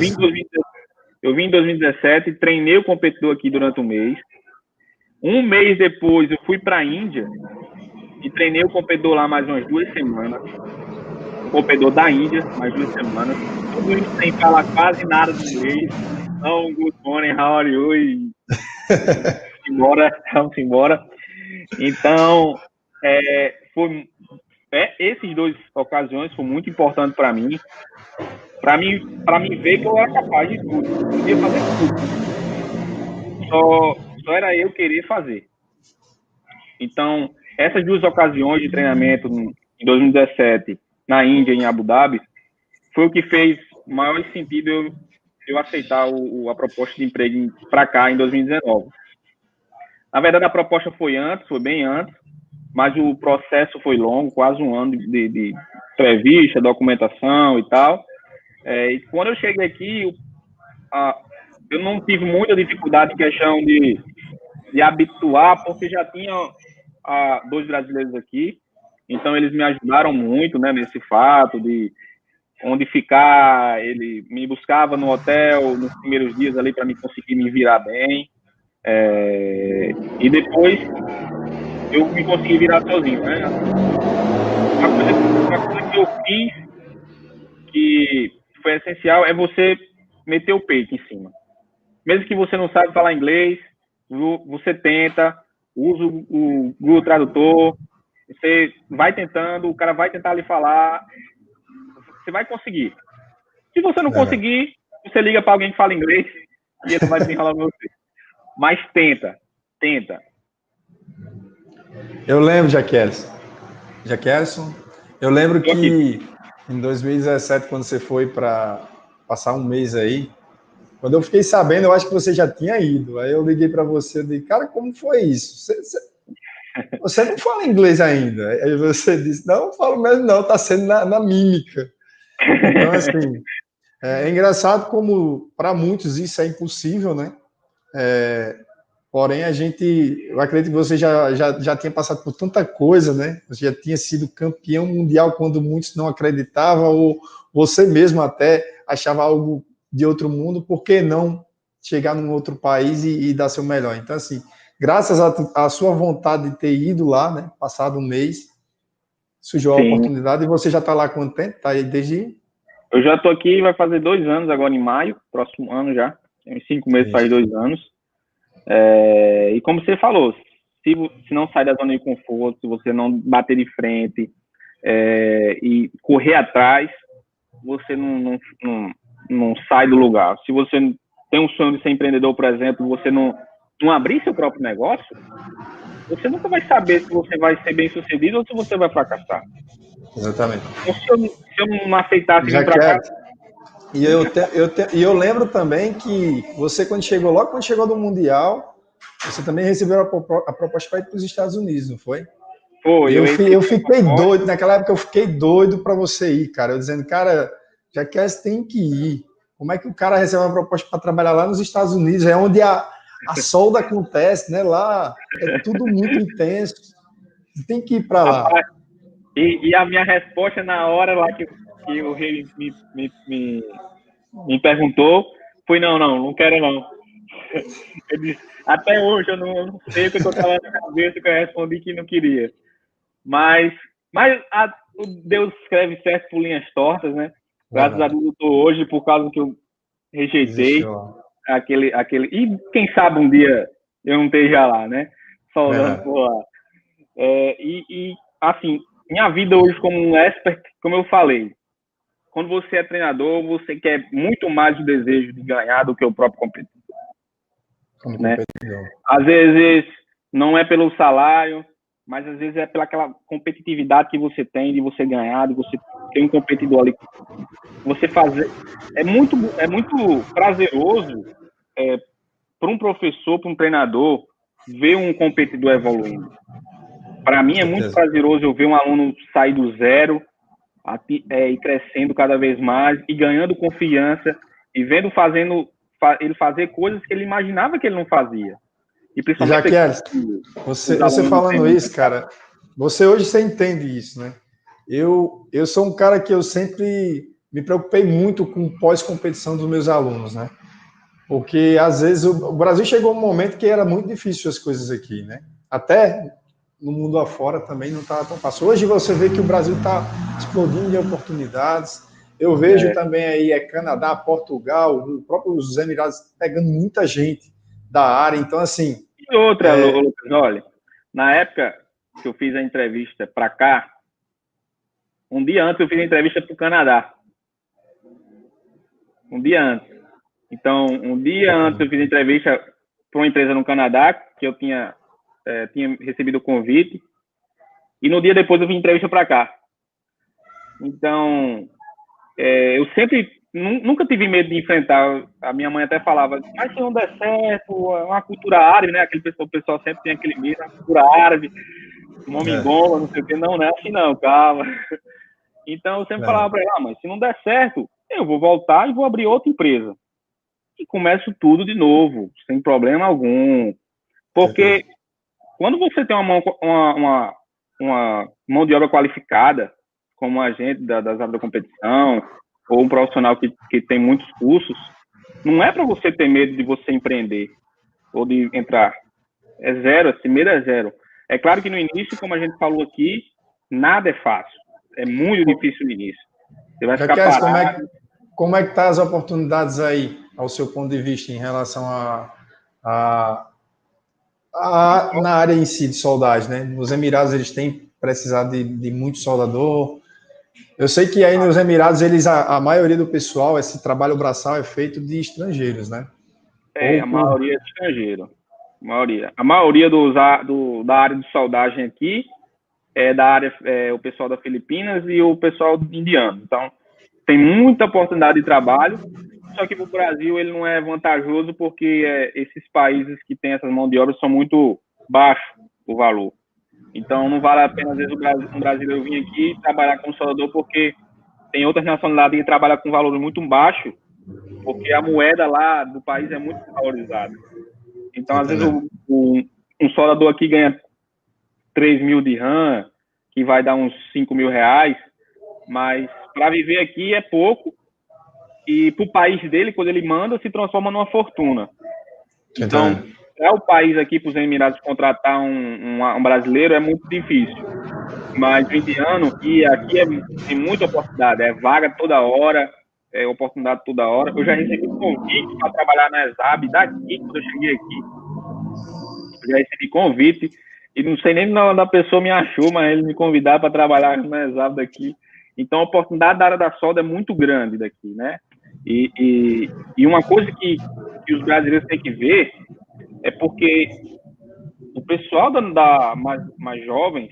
vim em 2017, treinei o competidor aqui durante um mês. Um mês depois, eu fui para a Índia e treinei o competidor lá mais umas 2 semanas. O competidor da Índia, mais 2 semanas. Tudo isso sem falar quase nada de inglês. Não, good morning, how are you? E vamos embora. Então, esses 2 ocasiões foram muito importantes para mim ver que eu era capaz de tudo, eu podia fazer tudo. Só era eu querer fazer. Então, essas 2 ocasiões de treinamento em 2017 na Índia, em Abu Dhabi, foi o que fez maior sentido eu aceitar a proposta de emprego para cá em 2019. Na verdade, a proposta foi bem antes, mas o processo foi longo, quase um ano de entrevista, documentação e tal. E quando eu cheguei aqui, eu não tive muita dificuldade em questão de habituar, porque já tinha 2 brasileiros aqui, então eles me ajudaram muito, né, nesse fato de onde ficar, ele me buscava no hotel nos primeiros dias ali para me conseguir me virar bem, e depois eu me consegui virar sozinho, né? Uma coisa que eu fiz que foi essencial é você meter o peito em cima. Mesmo que você não sabe falar inglês, você tenta, usa o Google Tradutor, você vai tentando, o cara vai tentar lhe falar, você vai conseguir. Se você não conseguir, você liga para alguém que fala inglês e ele vai desenrolar com você. Mas tenta. Eu lembro, Jaquelson. Eu lembro que em 2017, quando você foi para passar um mês aí, quando eu fiquei sabendo, eu acho que você já tinha ido. Aí eu liguei para você e disse, cara, como foi isso? Você não fala inglês ainda. Aí você disse, não falo mesmo não, está sendo na mímica. Então, assim, é engraçado como para muitos isso é impossível, né? Porém, eu acredito que você já tinha passado por tanta coisa, né? Você já tinha sido campeão mundial quando muitos não acreditavam, ou você mesmo até achava algo de outro mundo, por que não chegar num outro país e dar seu melhor? Então, assim, graças à sua vontade de ter ido lá, né? Passado um mês, surgiu a Sim. oportunidade e você já está lá há quanto tempo? Está aí desde... Eu já estou aqui, vai fazer 2 anos agora em maio, próximo ano já. Em 5 meses faz 2 anos. E como você falou, se não sai da zona de conforto, se você não bater de frente e correr atrás, você não sai do lugar. Se você tem um sonho de ser empreendedor, por exemplo, você não abrir seu próprio negócio, você nunca vai saber se você vai ser bem sucedido ou se você vai fracassar. Exatamente. Então, se eu não aceitasse vir para cá... E eu lembro também que você, quando chegou do Mundial, você também recebeu a proposta para ir para os Estados Unidos, não foi? Foi. Eu fiquei doido, naquela época eu fiquei doido para você ir, cara. Eu dizendo, cara, Jacques tem que ir. Como é que o cara recebe uma proposta para trabalhar lá nos Estados Unidos? É onde a solda acontece, né? Lá é tudo muito intenso. Tem que ir para lá. E a minha resposta na hora lá que o rei me perguntou foi não quero não. Eu disse, até hoje eu não sei o que eu estava na cabeça, que eu respondi que não queria. Mas Deus escreve certo por linhas tortas, né? Graças a Deus eu estou hoje por causa que eu rejeitei aquele... E quem sabe um dia eu não esteja lá, né? Só olhando por lá. Assim, minha vida hoje como um expert, como eu falei, quando você é treinador, você quer muito mais o desejo de ganhar do que o próprio competidor. Né? Às vezes não é pelo salário, mas às vezes é pela aquela competitividade que você tem, de você ganhar, de você ter um competidor ali. Você fazer... É muito prazeroso para um professor, para um treinador, ver um competidor evoluindo. Para mim é muito prazeroso eu ver um aluno sair do zero e crescendo cada vez mais e ganhando confiança e vendo ele fazer coisas que ele imaginava que ele não fazia. E principalmente você falando isso, cara, você entende isso, né? Eu sou um cara que eu sempre me preocupei muito com pós-competição dos meus alunos, né? Porque às vezes o Brasil chegou um momento que era muito difícil as coisas aqui, né? Até no mundo afora também não estava tão fácil. Hoje você vê que o Brasil está explodindo de oportunidades. Eu vejo também aí Canadá, Portugal, o próprio os Emirados pegando muita gente da área. Então, assim... E outra, Lucas, olha, na época que eu fiz a entrevista para cá, um dia antes eu fiz a entrevista para o Canadá. Um dia antes. Então, um dia antes eu fiz a entrevista para uma empresa no Canadá, que eu tinha recebido o convite, e no dia depois eu fiz entrevista para cá. Então, eu sempre, nunca tive medo de enfrentar. A minha mãe até falava, mas se não der certo, é uma cultura árabe, né? O pessoal sempre tem aquele medo, uma cultura árabe, um homem bomba, não sei o que. Não é assim não, calma. Então, eu sempre falava para ela, mas se não der certo, eu vou voltar e vou abrir outra empresa. E começo tudo de novo, sem problema algum. Porque quando você tem uma mão de obra qualificada, como um agente das áreas da competição, ou um profissional que tem muitos cursos, não é para você ter medo de você empreender ou de entrar. É zero, esse medo é zero. É claro que no início, como a gente falou aqui, nada é fácil. É muito difícil no início. Você vai ficar parado. Como é que tá as oportunidades aí, ao seu ponto de vista, em relação na área em si de soldagem, né? Nos Emirados eles têm precisado de muito soldador. Eu sei que aí nos Emirados a maioria do pessoal, esse trabalho braçal é feito de estrangeiros, né? A maioria é estrangeiro. A maioria da área de soldagem aqui da área, o pessoal da Filipinas e o pessoal indiano. Então, tem muita oportunidade de trabalho, só que para o Brasil ele não é vantajoso porque esses países que têm essas mãos de obra são muito baixos o valor. Então, não vale a pena, às vezes, um brasileiro vir aqui trabalhar como soldador porque tem outras nacionalidades que trabalham com valor muito baixo, porque a moeda lá do país é muito valorizada. Então, às vezes, um soldador aqui ganha 3 mil dirham, que vai dar uns 5 mil reais, mas para viver aqui é pouco, e para o país dele, quando ele manda, se transforma numa fortuna. Então, para o país aqui, para os Emirados, contratar um brasileiro é muito difícil. Mas o indiano, que aqui tem muita oportunidade, é vaga toda hora, é oportunidade toda hora. Eu já recebi convite para trabalhar na ESAB daqui, quando eu cheguei aqui. Eu já recebi convite, e não sei nem onde a pessoa me achou, mas ele me convidaram para trabalhar na ESAB daqui. Então, a oportunidade da área da solda é muito grande daqui, né? E uma coisa que os brasileiros têm que ver é porque o pessoal mais jovens,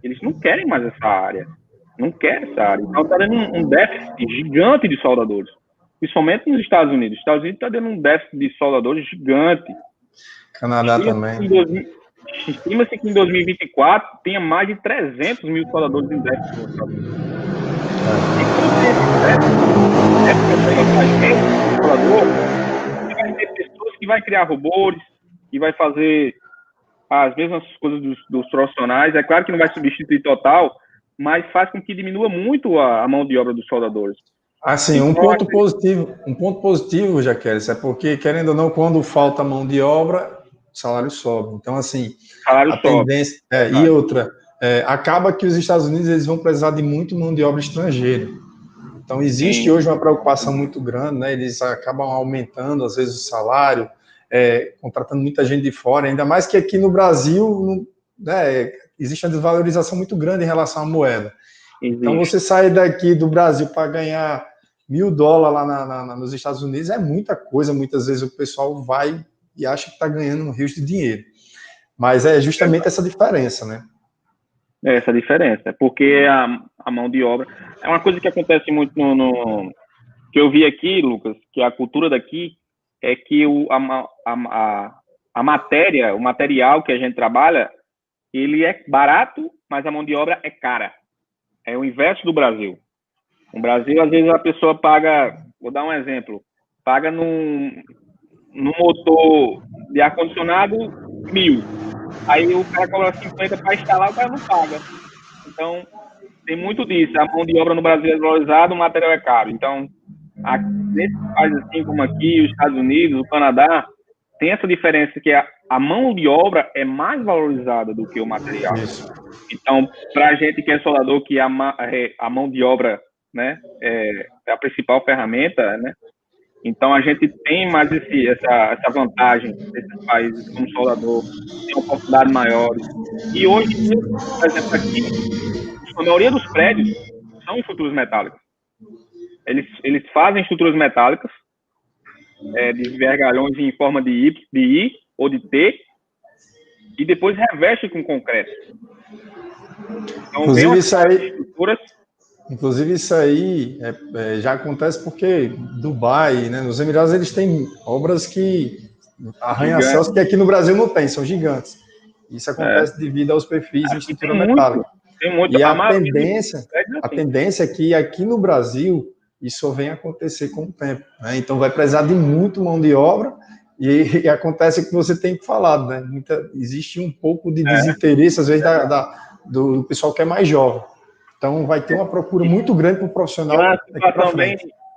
eles não querem mais essa área. Não querem essa área. Então, está dando um déficit gigante de soldadores. Principalmente nos Estados Unidos. Os Estados Unidos está dando um déficit de soldadores gigante. Canadá também. Estima-se que em 2024 tenha mais de 300 mil soldadores em déficit nos Estados Unidos. Você vai ter pessoas que vai criar robôs, que vai fazer as mesmas coisas dos profissionais. É claro que não vai substituir total, mas faz com que diminua muito a mão de obra dos soldadores. Assim, um ponto positivo, Jaqueline, é porque, querendo ou não, quando falta mão de obra, o salário sobe. Então, assim, a tendência... e outra, acaba que os Estados Unidos eles vão precisar de muito mão de obra estrangeira. Então, existe hoje uma preocupação muito grande, né? Eles acabam aumentando, às vezes, o salário, contratando muita gente de fora, ainda mais que aqui no Brasil, né, existe uma desvalorização muito grande em relação à moeda. Existe. Então, você sair daqui do Brasil para ganhar $1.000 lá nos Estados Unidos é muita coisa. Muitas vezes o pessoal vai e acha que está ganhando um rio de dinheiro. Mas é justamente essa diferença, né? Essa diferença, porque a mão de obra é uma coisa que acontece muito que eu vi aqui, Lucas, que a cultura daqui é que a matéria, o material que a gente trabalha, ele é barato, mas a mão de obra é cara. É o inverso do Brasil. No Brasil, às vezes a pessoa paga, vou dar um exemplo, paga num motor de ar-condicionado 1.000. Aí o cara cobra 50 para instalar, o cara não paga. Então, tem muito disso. A mão de obra no Brasil é valorizada, o material é caro. Então, nesses países assim como aqui, os Estados Unidos, o Canadá, tem essa diferença que a mão de obra é mais valorizada do que o material. Isso. Então, para a gente que é soldador, que a mão de obra, né, é a principal ferramenta, né? Então, a gente tem mais essa vantagem desses países como soldador, tem oportunidades maiores. E hoje, por exemplo, aqui, a maioria dos prédios são estruturas metálicas. Eles fazem estruturas metálicas de vergalhões em forma de I ou de T e depois reveste com concreto. Então, Inclusive, isso aí já acontece porque Dubai, né, nos Emirados, eles têm obras que arranha-céus que aqui no Brasil não tem, são gigantes. Isso acontece devido aos perfis em estrutura metálica. E a tendência é que aqui no Brasil isso vem acontecer com o tempo, né? Então vai precisar de muito mão de obra e acontece o que você tem falado, né? Existe um pouco de desinteresse, às vezes, do pessoal que é mais jovem. Então, vai ter uma procura muito grande para o profissional. Uma situação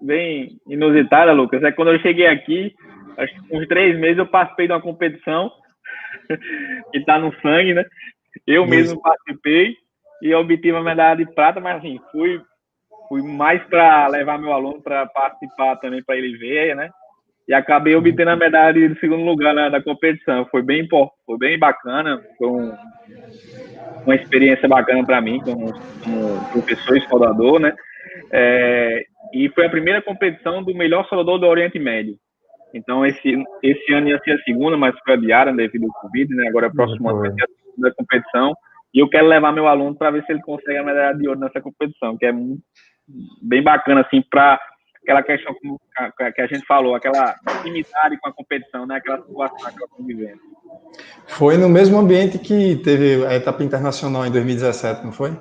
bem inusitada, Lucas, é quando eu cheguei aqui, acho que uns 3 meses eu participei de uma competição que está no sangue, né? Eu mesmo participei e obtive uma medalha de prata, mas assim, fui mais para levar meu aluno para participar também, para ele ver, né? E acabei obtendo a medalha de 2º lugar na competição. Foi bem bacana, foi uma experiência bacana para mim, como professor e soldador, né? E foi a primeira competição do melhor soldador do Oriente Médio. Então, esse ano ia ser a segunda, mas foi adiada devido ao Covid, né? Agora, a próxima vai ser a segunda competição. E eu quero levar meu aluno para ver se ele consegue a medalha de ouro nessa competição, que é bem bacana, assim, para aquela questão que a gente falou, aquela intimidade com a competição, né? Aquela situação que ela está vivendo. Foi no mesmo ambiente que teve a etapa internacional em 2017, não foi?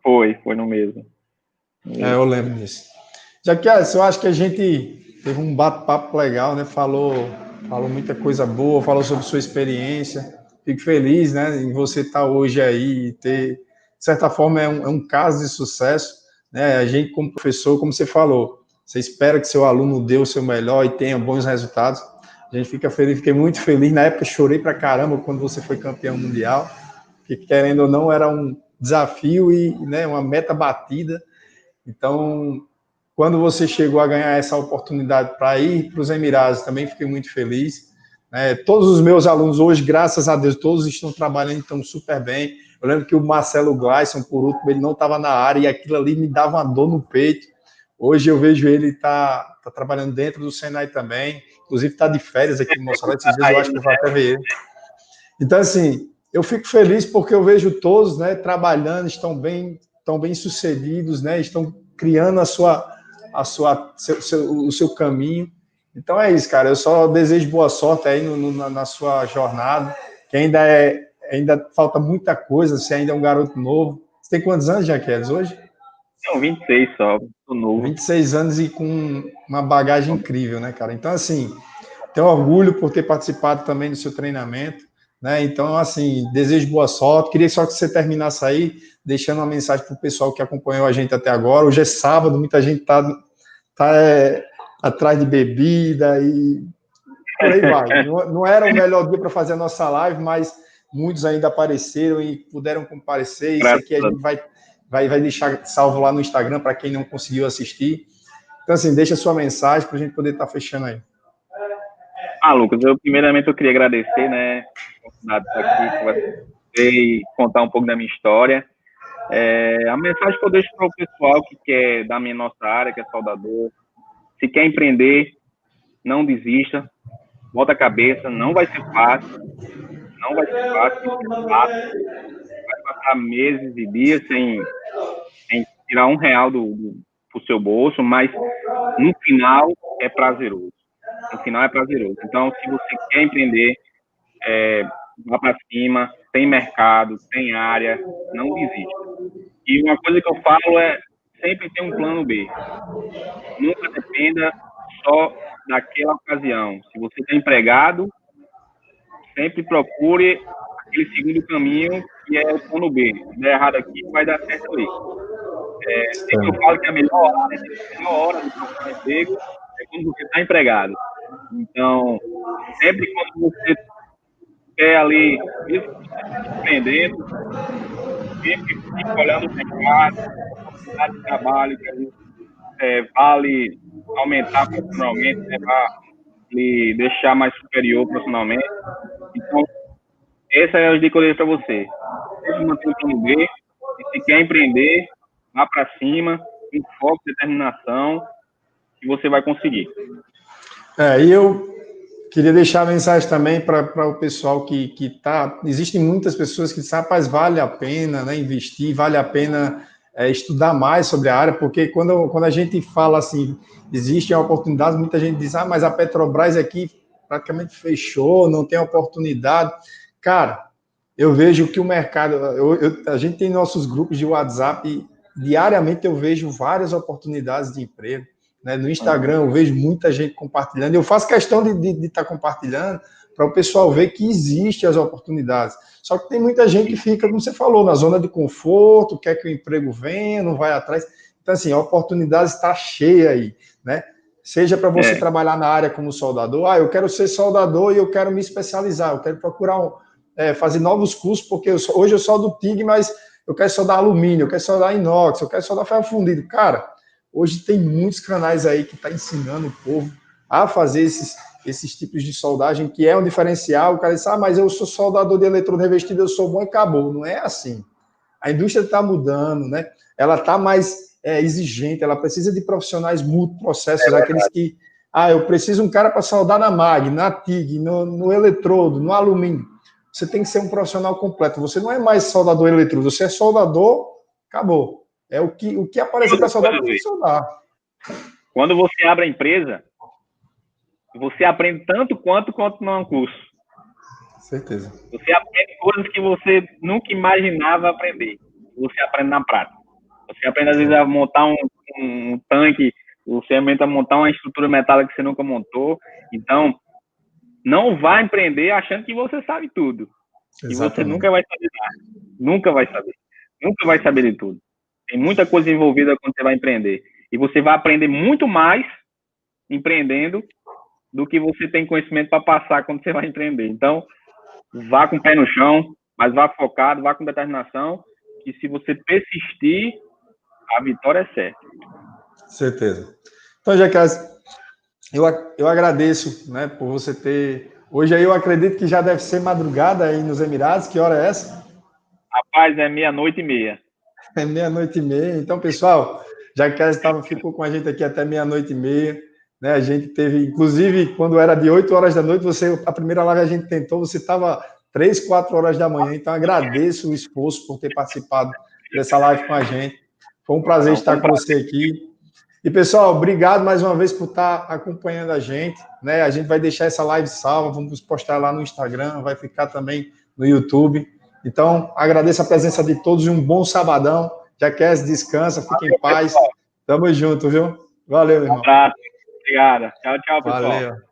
Foi no mesmo. Eu lembro disso. Já que eu acho que a gente teve um bate-papo legal, né? Falou muita coisa boa, falou sobre sua experiência. Fico feliz, né, em você estar hoje aí e ter, de certa forma, é um caso de sucesso, né? A gente, como professor, como você falou, você espera que seu aluno dê o seu melhor e tenha bons resultados. A gente fica feliz, fiquei muito feliz. Na época, chorei pra caramba quando você foi campeão mundial, que querendo ou não, era um desafio e, né, uma meta batida. Então, quando você chegou a ganhar essa oportunidade para ir para os Emirados, também fiquei muito feliz. Todos os meus alunos hoje, graças a Deus, todos estão trabalhando, estão super bem. Eu lembro que o Marcelo Gleison, por último, ele não estava na área e aquilo ali me dava uma dor no peito. Hoje eu vejo ele tá trabalhando dentro do Senai também, inclusive está de férias aqui em Mossoró, esses dias eu acho que eu vou até ver ele. Então, assim, eu fico feliz porque eu vejo todos, né, trabalhando, estão bem sucedidos, né, estão criando o seu caminho. Então é isso, cara. Eu só desejo boa sorte aí na sua jornada, que ainda falta muita coisa, você ainda é um garoto novo. Você tem quantos anos, Jaqueles, hoje? Tenho 26 só, tô novo. 26 anos e com uma bagagem incrível, né, cara? Então, assim, tenho orgulho por ter participado também do seu treinamento, né? Então, assim, desejo boa sorte. Queria só que você terminasse aí, deixando uma mensagem para o pessoal que acompanhou a gente até agora. Hoje é sábado, muita gente tá atrás de bebida e por aí vai. Não era o melhor dia para fazer a nossa live, mas muitos ainda apareceram e puderam comparecer. Isso aqui a gente vai deixar salvo lá no Instagram para quem não conseguiu assistir. Então, assim, deixa a sua mensagem para a gente poder estar fechando aí. Lucas, primeiramente eu queria agradecer, né, a oportunidade de estar aqui com você e contar um pouco da minha história. A mensagem que eu deixo para o pessoal que quer da nossa área, que é soldador, se quer empreender, não desista, bota a cabeça, não vai ser fácil, vai passar meses e dias sem tirar R$1 do seu bolso, mas no final é prazeroso. Então, se você quer empreender, vá para cima, tem mercado, tem área, não desista. E uma coisa que eu falo é sempre ter um plano B. Nunca dependa só daquela ocasião. Se você está empregado, sempre procure aquele segundo caminho, que é o plano B. Se der errado aqui, vai dar certo ali. Sempre eu falo que a melhor hora de procurar emprego é quando você está empregado. Então, sempre quando você quer ali, mesmo empreendendo, sempre fique olhando o mercado, a oportunidade de trabalho, que vale aumentar profissionalmente, né, para lhe deixar mais superior profissionalmente. Então, essa é a dica que eu dei para você. Sempre manter o plano B, e se quer empreender, vá para cima, com foco, determinação, que você vai conseguir. E eu queria deixar a mensagem também para o pessoal que está... Existem muitas pessoas que dizem, rapaz, vale a pena, né, investir, vale a pena estudar mais sobre a área, porque quando a gente fala assim, existem oportunidades, muita gente diz, mas a Petrobras aqui praticamente fechou, não tem oportunidade. Cara, eu vejo que o mercado... a gente tem nossos grupos de WhatsApp e diariamente eu vejo várias oportunidades de emprego. No Instagram eu vejo muita gente compartilhando, eu faço questão de estar compartilhando para o pessoal ver que existem as oportunidades. Só que tem muita gente que fica, como você falou, na zona de conforto, quer que o emprego venha, não vai atrás. Então, assim, a oportunidade está cheia aí, né? Seja para você trabalhar na área como soldador, eu quero ser soldador e eu quero me especializar, eu quero procurar fazer novos cursos, porque hoje eu soldo TIG, mas eu quero soldar alumínio, eu quero soldar inox, eu quero soldar ferro fundido. Cara, hoje tem muitos canais aí que estão ensinando o povo a fazer esses tipos de soldagem, que é um diferencial. O cara diz, mas eu sou soldador de eletrodo revestido, eu sou bom e acabou. Não é assim. A indústria está mudando, né? Ela está mais exigente, ela precisa de profissionais multiprocessos, aqueles que, eu preciso de um cara para soldar na MAG, na TIG, no eletrodo, no alumínio. você tem que ser um profissional completo. Você não é mais soldador eletrônico, você é soldador, acabou. É o que aparecer para soldar, tem que soldar. Quando você abre a empresa, você aprende tanto quanto num curso. Certeza. Você aprende coisas que você nunca imaginava aprender. Você aprende na prática. Você aprende, às vezes, a montar um tanque, você aprende a montar uma estrutura metálica que você nunca montou. Então, não vá empreender achando que você sabe tudo. Exatamente. E você nunca vai saber nada. Nunca vai saber. Nunca vai saber de tudo. Tem muita coisa envolvida quando você vai empreender. E você vai aprender muito mais empreendendo do que você tem conhecimento para passar quando você vai empreender. Então, vá com o pé no chão, mas vá focado, vá com determinação, que se você persistir, a vitória é certa. Certeza. Então, Jaqueline, eu agradeço, né, por você ter... Hoje aí eu acredito que já deve ser madrugada aí nos Emirados. Que hora é essa? Rapaz, é 00:30. É 00:30. Então, pessoal, Jaqueline ficou com a gente aqui até 00:30. Né? A gente teve, inclusive, quando era de 8 horas da noite, a primeira live a gente tentou, você estava 3, 4 horas da manhã. Então, agradeço o esforço por ter participado dessa live com a gente. Foi um prazer estar com você aqui. E, pessoal, obrigado mais uma vez por estar acompanhando a gente. Né? A gente vai deixar essa live salva, vamos postar lá no Instagram, vai ficar também no YouTube. Então, agradeço a presença de todos e um bom sabadão. Jaqueline, descansa, fique em paz. Tamo junto, viu? Valeu, irmão. Um abraço. Obrigado. Tchau, tchau, pessoal. Valeu.